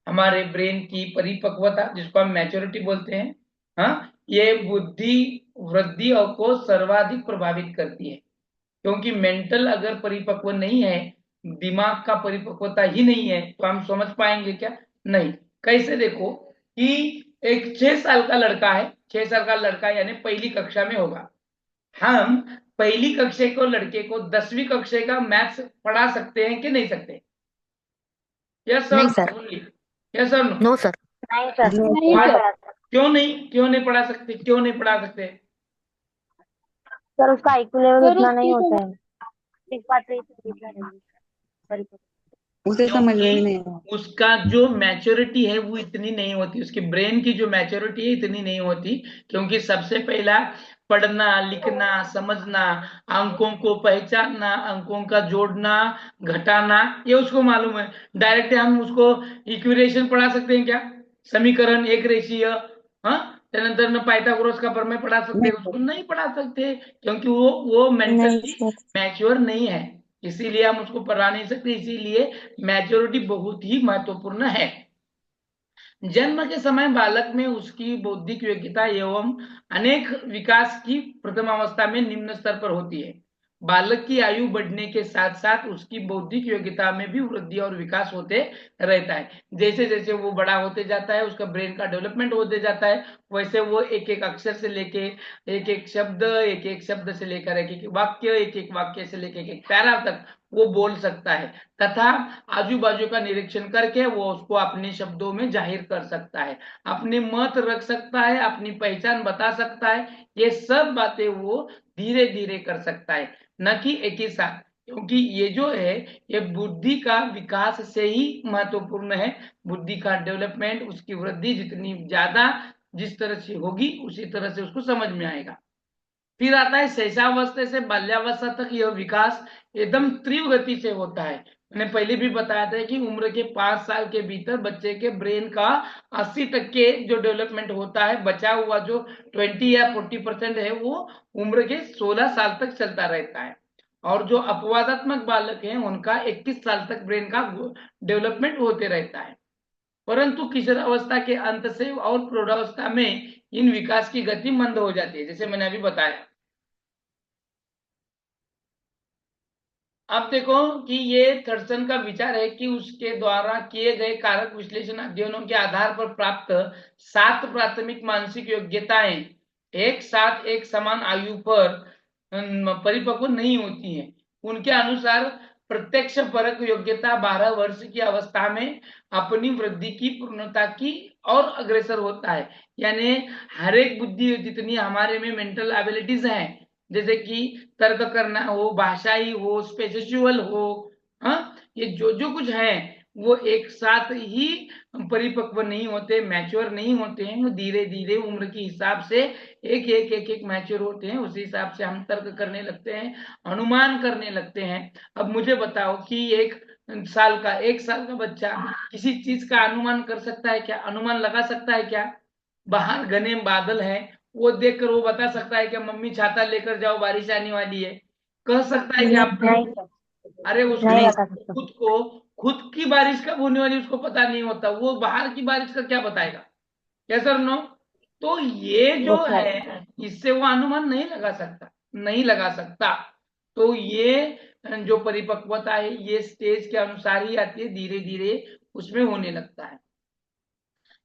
हमारे ब्रेन की परिपक्वता, जिसको हम मैच्योरिटी बोलते हैं, हाँ, ये बुद्धि वृद्धि को सर्वाधिक प्रभावित करती है। क्योंकि मेंटल अगर परिपक्व नहीं है, दिमाग का परिपक्वता ही नहीं है, तो हम समझ पाएंगे क्या, नहीं। कैसे, देखो कि एक 6 साल का लड़का है, 6 साल का लड़का यानी पहली कक्षा में होगा। हम पहली कक्षा को लड़के को 10वीं कक्षा का मैथ्स पढ़ा सकते हैं कि नहीं सकते? यस नहीं sir, sir. Yes sir, no. No sir. नहीं सर। नहीं नहीं सर। सर। क्यों नहीं पढ़ा सकते, क्यों नहीं पढ़ा सकते? सर उसका IQ लेवल सर उतना नहीं उसकी होता समझ। है। इस बात पे इतना नहीं। उसे समझ में भी क्योंकि नहीं आया। उसका जो मैच्योरिटी है वो इतनी नहीं होती, उसके ब्रेन की जो मैच्योरिटी है इतनी नहीं होती। क्योंकि सबसे पहला पढ़ना लिखना समझना, अंकों को पहचानना, अंकों का जोड़ना घटाना, ये उसको मालूम है। डायरेक्ट हम उसको इक्वेशन पढ़ा सकते हैं क्या, समीकरण एक रेषीय, हाँ, त्यानंतर न पाइथागोरस का प्रमेय पढ़ा सकते हैं? नहीं उसको सर। नहीं पढ़ा सकते, क्योंकि वो नहीं मेंटली सर। मैच्योर नहीं है, इसीलिए हम उसको पढ़ा नहीं सकते। इसीलिए मैच्योरिटी बहुत ही महत्वपूर्ण है। जन्म के समय बालक में उसकी बौद्धिक योग्यता एवं अनेक विकास की प्रथम अवस्था में निम्न स्तर पर होती है। बालक की आयु बढ़ने के साथ साथ उसकी बौद्धिक योग्यता में भी वृद्धि और विकास होते रहता है। जैसे जैसे वो बड़ा होते जाता है, उसका ब्रेन का डेवलपमेंट होते जाता है, वैसे वो एक एक अक्षर से लेके एक एक शब्द से लेकर एक एक वाक्य से लेकर एक एक पैरा तक वो बोल सकता है, तथा आजू बाजू का निरीक्षण करके वो उसको अपने शब्दों में जाहिर कर सकता है, अपने मत रख सकता है, अपनी पहचान बता सकता है। ये सब बातें वो धीरे धीरे कर सकता है, न कि एक ही साथ। क्योंकि ये जो है, ये बुद्धि का विकास से ही महत्वपूर्ण है। बुद्धि का डेवलपमेंट, उसकी वृद्धि जितनी ज्यादा जिस तरह से होगी, उसी तरह से उसको समझ में आएगा। फिर आता है शैशवावस्था से बाल्यावस्था तक यह विकास एकदम तीव्र गति से होता है। मैंने पहले भी बताया था कि उम्र के 5 साल के भीतर बच्चे के ब्रेन का 80% जो डेवलपमेंट होता है, बचा हुआ जो 20 या 40% है, वो उम्र के 16 साल तक चलता रहता है। और जो अपवादात्मक बालक हैं, उनका 21 साल तक ब्रेन का डेवलपमेंट होते रहता है। परंतु किशोरावस्था के अंत से और प्रौढ़ावस्था में इन विकास की गति मंद हो जाती है, जैसे मैंने अभी बताया। अब देखो कि ये थर्सन का विचार है कि उसके द्वारा किए गए कारक विश्लेषण अध्ययनों के आधार पर प्राप्त 7 प्राथमिक मानसिक योग्यताएं एक साथ एक समान आयु पर परिपक्व नहीं होती हैं। उनके अनुसार प्रत्यक्ष परक योग्यता 12 वर्ष की अवस्था में अपनी वृद्धि की पूर्णता की और अग्रसर होता है। यानी हर एक बुद्धि जितनी हमारे में मेंटल एबिलिटीज हैं, जैसे कि तर्क करना हो, भाषाई हो, स्पेशुअल हो, हाँ, ये जो जो कुछ है वो एक साथ ही परिपक्व नहीं होते, मैच्योर नहीं होते हैं। वो धीरे धीरे उम्र के हिसाब से एक एक एक एक मैच्योर होते हैं। उसी हिसाब से हम तर्क करने लगते हैं, अनुमान करने लगते हैं। अब मुझे बताओ कि एक साल का बच्चा किसी चीज का अनुमान कर सकता है क्या? अनुमान लगा सकता है क्या? बाहर घने बादल है, वो देखकर वो बता सकता है कि मम्मी छाता लेकर जाओ बारिश आने वाली है? कह सकता है कि आप? नहीं अरे नहीं उसको बता सकता। खुद की बारिश कब होने वाली उसको पता नहीं होता, वो बाहर की बारिश का क्या बताएगा? यस और नो? तो ये जो वो है इससे वो अनुमान नहीं लगा सकता, नहीं लगा सकता। तो ये जो परिपक्वता है ये स्टेज के अनुसार ही आती है, धीरे धीरे उसमें होने लगता है।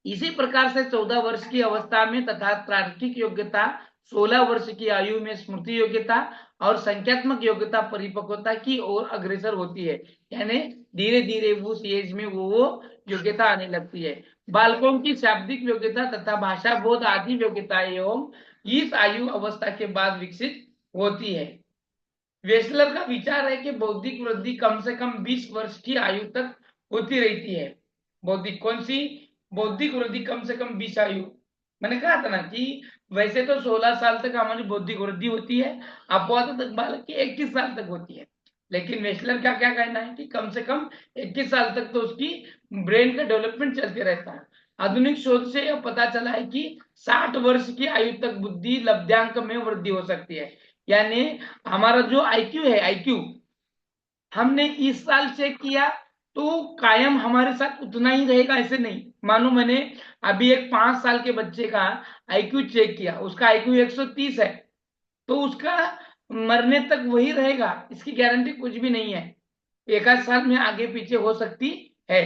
इसी प्रकार से 14 वर्ष की अवस्था में तथा तार्किक योग्यता, 16 वर्ष की आयु में स्मृति योग्यता और संख्यात्मक योग्यता परिपक्वता की ओर अग्रसर होती है। यानी धीरे धीरे उस एज में वो योग्यता आने लगती है। बालकों की शाब्दिक योग्यता तथा भाषा बोध आदि योग्यता एवं इस आयु अवस्था के बाद विकसित होती है। वेस्लर का विचार है कि बौद्धिक वृद्धि कम से कम 20 वर्ष की आयु तक होती रहती है। बौद्धिक कौन सी? बौद्धिक वृद्धि कम से कम 20 आयु। मैंने कहा था ना कि वैसे तो 16 साल तक हमारी बौद्धिक वृद्धि होती है, अपवाद तक बालक की 21 साल तक होती है। लेकिन वेस्लर का क्या कहना है कि कम से कम 21 साल तक तो उसकी ब्रेन का डेवलपमेंट चलते रहता है। आधुनिक शोध से यह पता चला है कि 60 वर्ष की आयु तक बुद्धि लब्ध्यांक में वृद्धि हो सकती है। यानी हमारा जो आईक्यू है, आईक्यू हमने इस साल चेक किया तो कायम हमारे साथ उतना ही रहेगा ऐसे नहीं। मानो मैंने अभी एक 5 साल के बच्चे का आईक्यू चेक किया, उसका आईक्यू 130 है, तो उसका मरने तक वही रहेगा, इसकी गारंटी कुछ भी नहीं है। एक आध साल में आगे पीछे हो सकती है।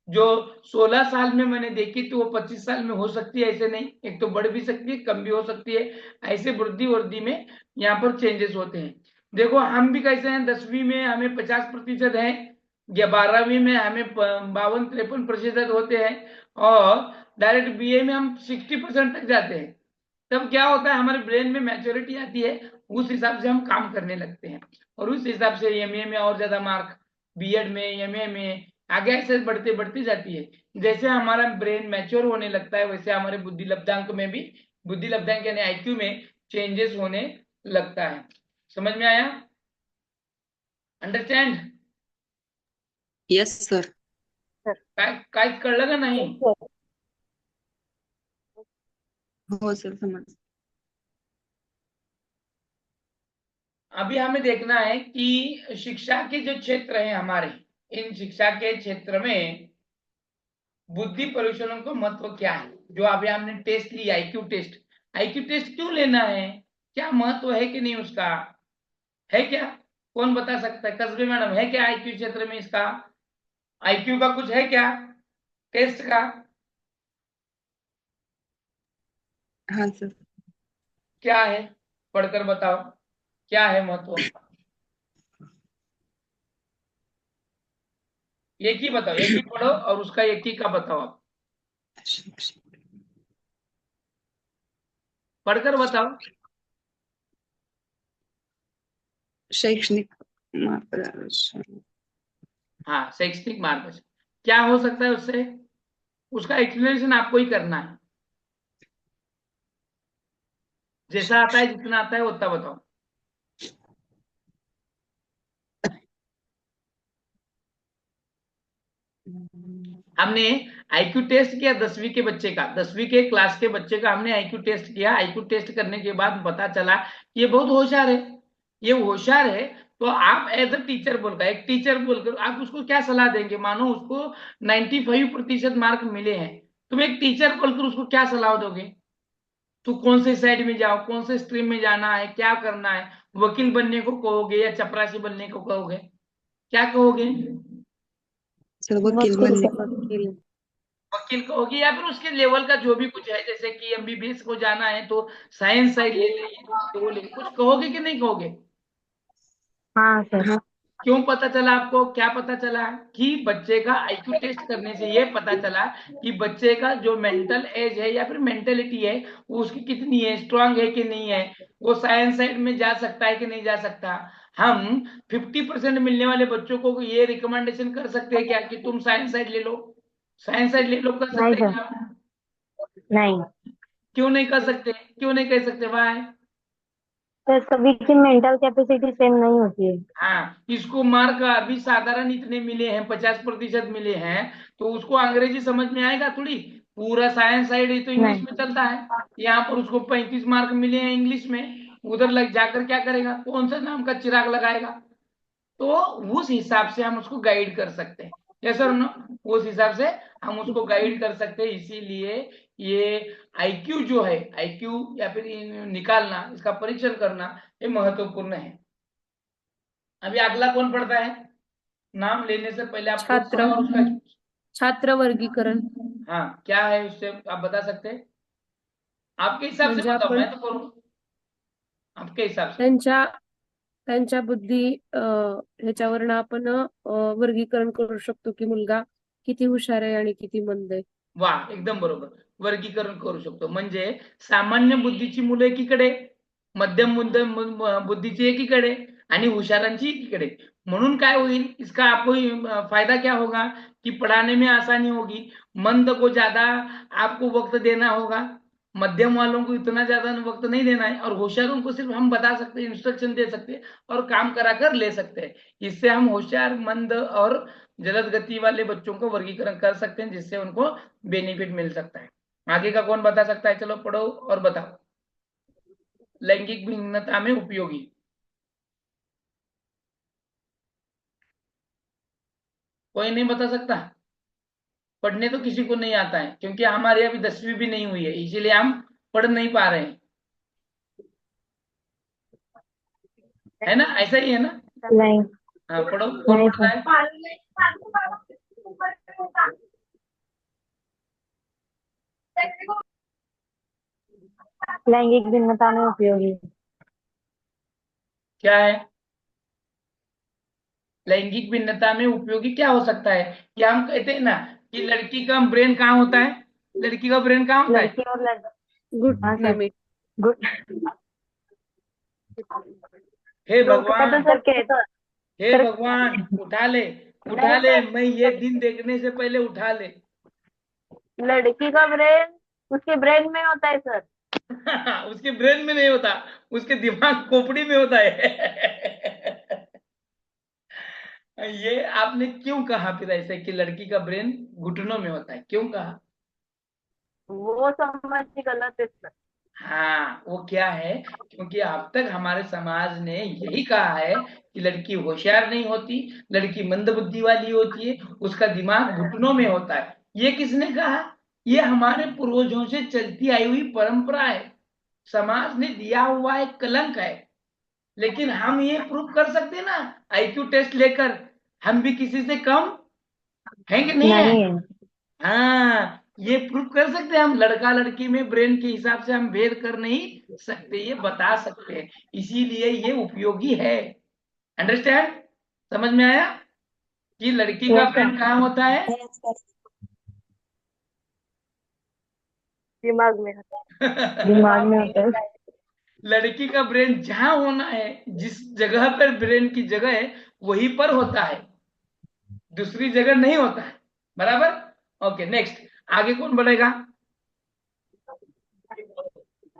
जो 16 साल में मैंने देखी तो वो 25 साल में हो सकती है, ऐसे नहीं। एक तो बढ़ भी सकती है, कम भी हो सकती है। ऐसे वृद्धि वृद्धि में यहाँ पर चेंजेस होते हैं। देखो हम भी कैसे हैं, 10वीं में हमें 50% है, या 12वीं में हमें 52-53% होते हैं, और डायरेक्ट बीए में हम 60% तक जाते हैं। तब क्या होता है, हमारे ब्रेन में मैच्योरिटी आती है, उस हिसाब से हम काम करने लगते हैं, और उस हिसाब से एमए में और ज्यादा मार्क, बीएड में, एमए में, आगे ऐसे बढ़ते बढ़ती जाती है। जैसे हमारा ब्रेन मैच्योर होने लगता है वैसे हमारे बुद्धि लब्धांक में भी, बुद्धि लब्धांक यानी आईक्यू में चेंजेस होने लगता है। समझ में आया? अंडरस्टँड? Yes sir. काय कळलं का नाही? हो सर, समझ. अभी हमें देखना है कि शिक्षा के जो क्षेत्र हैं हमारे, इन शिक्षा के क्षेत्र में बुद्धि परीक्षणों का महत्व क्या है? जो अभी हमने टेस्ट लिया, आईक्यू टेस्ट, आईक्यू टेस्ट क्यों लेना है? क्या महत्व है कि नहीं उसका? है क्या? कौन बता सकता है? कस्बे मैडम, है क्या आईक्यू क्षेत्र में इसका? आईक्यू का कुछ है क्या टेस्ट का? हाँ सर. क्या है? पढ़कर बताओ, क्या है महत्व? एक ही बताओ, एक ही पढ़ो और उसका एक ही का बताओ आप। पढ़कर बताओ। शैक्षणिक मार्गदर्शन. हाँ, शैक्षणिक मार्गदर्शन क्या हो सकता है उससे? उसका एक्सप्लेनेशन आपको ही करना है, जैसा आता है, जितना आता है उतना बताओ। हमने आईक्यू टेस्ट किया 10वीं के बच्चे का, 10वीं के क्लास के बच्चे का हमने आईक्यू टेस्ट किया। आईक्यू टेस्ट करने के बाद पता चला ये बहुत होशियार है, ये होशियार है। तो आप एज अ टीचर बोलकर, एक टीचर बोलकर आप उसको क्या सलाह देंगे? मानो उसको 95% मार्क मिले हैं, तुम एक टीचर बोलकर उसको क्या सलाह दोगे? तो कौन से साइड में जाओ, कौन से स्ट्रीम में जाना है, क्या करना है? वकील बनने को कहोगे या चपरासी बनने को कहोगे? क्या कहोगे? सर वकील वकील बनने सर। वकील। वकील कहोगे, या फिर उसके लेवल का जो भी कुछ है, जैसे कि एमबीबीएस को जाना है तो साइंस साइड ले लेंगे, तो वो ले, कुछ कहोगे कि नहीं कहोगे? हाँ सर। हाँ क्यों पता चला आपको, क्या पता चला? कि बच्चे का आईक्यू टेस्ट करने से ये पता चला कि बच्चे का जो मेंटल एज है या फिर मेंटेलिटी है वो उसकी कितनी है, स्ट्रांग है कि नहीं है, वो साइंस साइड में जा सकता है कि नहीं जा सकता। हम 50% मिलने वाले बच्चों को ये रिकमेंडेशन कर सकते हैं क्या कि तुम साइंस साइड ले लो, साइंस साइड ले लो, कर नहीं सकते हैं सर। क्या? नहीं क्यों नहीं कर सकते, क्यों नहीं कह सकते भाई? सर, सभी की मेंटल कैपेसिटी सेम नहीं होती है। हाँ, इसको मार्क अभी साधारण इतने मिले हैं, 50% मिले हैं, तो उसको अंग्रेजी समझ में आएगा थोड़ी? पूरा साइंस साइड ही तो इंग्लिश नहीं। में चलता है, यहाँ पर उसको 35 मार्क मिले हैं इंग्लिश में, उधर लग जाकर क्या करेगा, कौन सा नाम का चिराग लगाएगा? तो उस हिसाब से हम उसको गाइड कर सकते हैं, यस और नो? उस हिसाब से हम उसको गाइड कर सकते हैं, इसीलिए ये आईक्यू जो है, आईक्यू या फिर निकालना, इसका परीक्षण करना, ये महत्वपूर्ण है। अभी अगला कौन पढ़ता है? नाम लेने से पहले आप खुद छात्र पढ़ो और उसका। छात्र वर्गीकरण। हाँ, क्या है उससे आप बता सकते हैं? आपके हिसाब से म्हणजे बताओ, आपण मैं तो करूँ आपके हिसाब से। त्यांच्या त्यांच्या बुद्धी ह्याच्यावरनं आपण वर्गीकरण करू शकतो की मुलगा किती हुशार आहे आणि किती मंद आहे. वाह, एकदम बरोबर. वर्गीकरण करू शकतो, म्हणजे सामान्य बुद्धीची मुलं एकीकडे, मध्यम बुद्धीची एकीकडे आणि हुशारांची एकीकडे। म्हणून काय होईल, इसका आपको फायदा क्या होगा कि पढ़ाने में आसानी होगी, मंद को ज्यादा आपको वक्त देना होगा, मध्यम वालों को इतना ज्यादा वक्त नहीं देना है, और होशियारों को सिर्फ हम बता सकते हैं, इंस्ट्रक्शन दे सकते हैं और काम करा कर ले सकते हैं। इससे हम होशियार, मंद और जलद गति वाले बच्चों को वर्गीकरण कर सकते हैं, जिससे उनको बेनिफिट मिल सकता है। आगे का कौन बता सकता है? चलो पढ़ो और बताओ। लैंगिक भिन्नता में उपयोगी, कोई नहीं बता सकता? पढ़ने तो किसी को नहीं आता है, क्योंकि हमारी अभी 10वीं भी नहीं हुई है, इसीलिए हम पढ़ नहीं पा रहे हैं, है ना? ऐसा ही है ना? नहीं। हाँ, पढ़ो, कौन नहीं पढ़ता सर। है? लैंगिक भिन्नता में उपयोगी। क्या है? लैंगिक भिन्नता में उपयोगी क्या हो सकता है? कि हम कहते हैं ना कि लड़की का ब्रेन कहाँ होता है, लड़की का ब्रेन कहाँ होता है? लड़की और लड़का। हाँ घुटने सर। में. गुड। हे डोक्यात भगवान, सर कहता हे सर। भगवान, उठा ले, उठा नहीं ले, सर, मैं ये दिन देखने से पहले उठा ले। लड़की का ब्रेन उसके ब्रेन में होता है सर। उसके ब्रेन में नहीं होता, उसके दिमाग खोपड़ी में होता है। ये आपने क्यों कहा फिर ऐसे कि लड़की का ब्रेन घुटनों में होता है, क्यों कहा? वो समझ गलत है सर। हाँ, वो क्या है, क्योंकि अब तक हमारे समाज ने यही कहा है कि लड़की होशियार नहीं होती, लड़की मंद बुद्धि वाली होती है, उसका दिमाग घुटनों में होता है। ये किसने कहा? ये हमारे पूर्वजों से चलती आई हुई परंपरा है, समाज ने दिया हुआ एक कलंक है। लेकिन हम ये प्रूव कर सकते हैं ना, आईक्यू टेस्ट लेकर, हम भी किसी से कम हैं कि नहीं है? नहीं है। हाँ, ये प्रूव कर सकते हैं हम, लड़का लड़की में ब्रेन के हिसाब से हम भेद कर नहीं सकते, ये बता सकते हैं, इसीलिए ये उपयोगी है। अंडरस्टैंड? समझ में आया कि लड़की का यस सर। ब्रेन कहाँ होता है? Yes, sir. दिमाग में दिमाग में होता है। लड़की का ब्रेन जहां होना है, जिस जगह पर ब्रेन की जगह है वहीं पर होता है, दूसरी जगह नहीं होता है। बराबर? Okay, next. आगे कौन बढ़ेगा?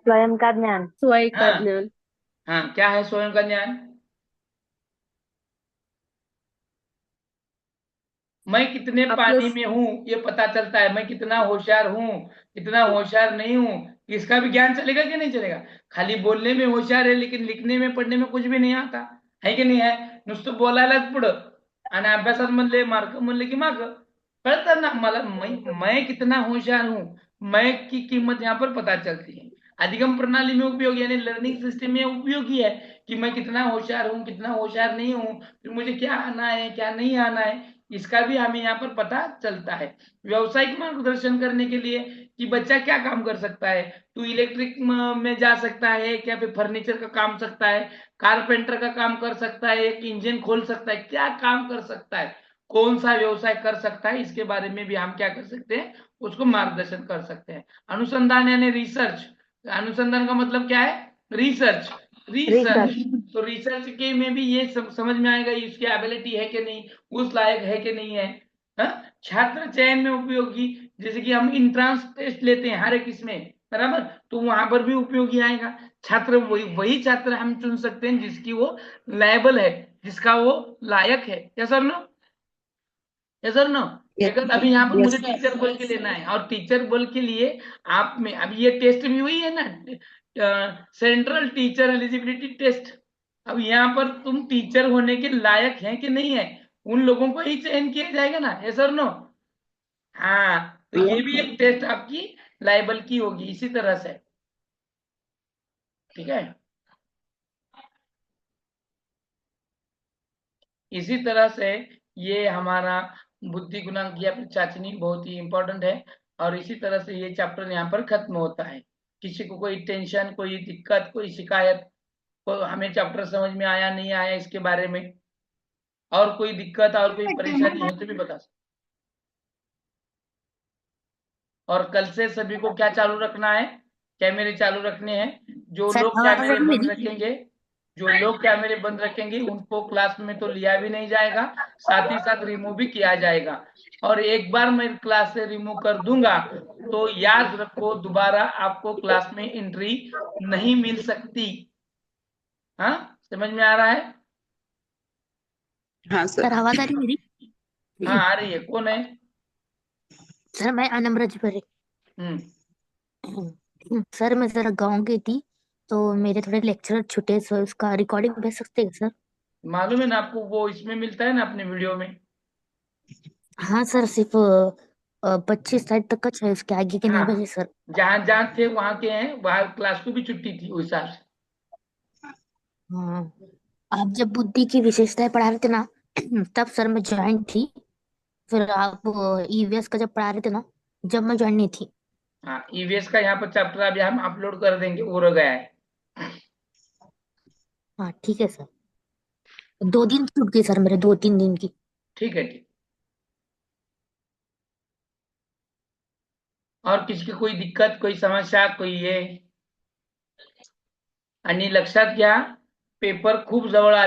स्वयं का ज्ञान। स्वयं का हाँ ज्ञान. हाँ, क्या है स्वयं का ज्ञान? मैं कितने आपलं पानी में हूँ ये पता चलता है, मैं कितना होशियार हूँ, कितना होशियार नहीं हूँ, इसका भी ज्ञान चलेगा कि नहीं चलेगा? खाली बोलने में होशियार है, लेकिन लिखणे में पढ़णे में कुछ भी नहीं आता, है की नाही आहे? नुसतं बोलायलाच पुढं आणि अभ्यासात म्हणले मार्क म्हणले की माग, कळतं ना मला, मैं कितना होशियार हूँ, मैं की कीमत यहाँ पर पता चलती है। अधिगम प्रणाली में उपयोगी यानी लर्निंग सिस्टम में उपयोगी है कि मैं कितना होशियार हूँ कितना होशियार नहीं हूँ, फिर मुझे क्या आना है क्या नहीं आना है, इसका भी हमें यहाँ पर पता चलता है। व्यवसायिक मार्गदर्शन करने के लिए कि बच्चा क्या काम कर सकता है, तू इलेक्ट्रिक में जा सकता है क्या, फिर फर्नीचर का काम सकता है, कारपेंटर का काम कर सकता है, एक इंजन खोल सकता है, क्या काम कर सकता है, कौन सा व्यवसाय कर सकता है, इसके बारे में भी हम क्या कर सकते हैं, उसको मार्गदर्शन कर सकते हैं। अनुसंधान यानी रिसर्च, अनुसंधान का मतलब क्या है, रिसर्च। रिसर्च तो रिसर्च के में भी ये समझ में आएगा इसकी एबिलिटी है कि नहीं, उस लायक है कि नहीं है। छात्र चयन में उपयोगी, जैसे कि हम इंट्रांस टेस्ट लेते हैं हर एक इसमें, बराबर, तो वहां पर भी उपयोगी आएगा। छात्र वही छात्र हम चुन सकते हैं जिसकी वो लायबल है, जिसका वो लायक है। यस और नो, यस और नो। अगर अभी यहाँ पर मुझे टीचर बोल के लेना है, और टीचर बोल के लिए आप में अब ये टेस्ट भी वही है ना, सेंट्रल टीचर एलिजिबिलिटी टेस्ट। अब यहाँ पर तुम टीचर होने के लायक हैं कि नहीं है, उन लोगों को ही चयन किया जाएगा ना, यस और नो। हाँ, तो ये भी एक टेस्ट आपकी लायबल की होगी इसी तरह से, ठीक है। इसी तरह से ये हमारा बुद्धि गुणांक या फिर चाचनी बहुत ही इंपॉर्टेंट है, और इसी तरह से ये चैप्टर यहाँ पर खत्म होता है। किसी को कोई टेंशन, कोई दिक्कत, कोई शिकायत, को हमें चैप्टर समझ में आया नहीं आया इसके बारे में, और कोई दिक्कत और कोई परेशानी है तो भी बता सकते। और कल से सभी को क्या चालू रखना है, कैमरे चालू रखने हैं। जो सर, लोग आवाज आ कैमरे रही बंद मेरी? रखेंगे, जो लोग कैमरे बंद रखेंगे उनको क्लास में तो लिया भी नहीं जाएगा, साथ ही साथ रिमूव भी किया जाएगा। और एक बार मैं क्लास से रिमूव कर दूंगा तो याद रखो दोबारा आपको क्लास में एंट्री नहीं मिल सकती। हाँ, समझ में आ रहा है? हाँ सर, सर। आवाज आ रही मेरी? हाँ आ रही है। कौन है? सर, मैं अनमरज भरे। सर, मैं जरा गाँव गई थी, तो मेरे थोड़े लेक्चर छूटे, सो उसका रिकॉर्डिंग भेज सकते हैं सर? मालूम है ना आपको, वो इसमें मिलता है ना अपने वीडियो में। हाँ सर, सिर्फ 25 तारीख तक का चाहिए, उसके आगे के नहीं हाँ, भेजे सर। जहाँ जहाँ थे वहां के हैं, वहां क्लास को भी छुट्टी थी उस हिसाब से। हाँ, आप जब बुद्धि की विशेषताएं पढ़ा रहे थे ना, तब सर मैं ज्वाइन थी। फिर आप ईवीएस का जब पढ़ा रहे थे ना, जब मैं ज्वाइन नहीं थी। हाँ, ईवीएस का यहाँ पर चैप्टर अभी हम अपलोड कर देंगे, वो रह गया है। हाँ ठीक है सर। 2 दिन छूट गई सर मेरे, 2-3 दिन की। ठीक है, ठीक। और किसी की कोई दिक्कत, कोई समस्या, कोई ये? आणि लक्षात घ्या, पेपर खूप जवळ आले.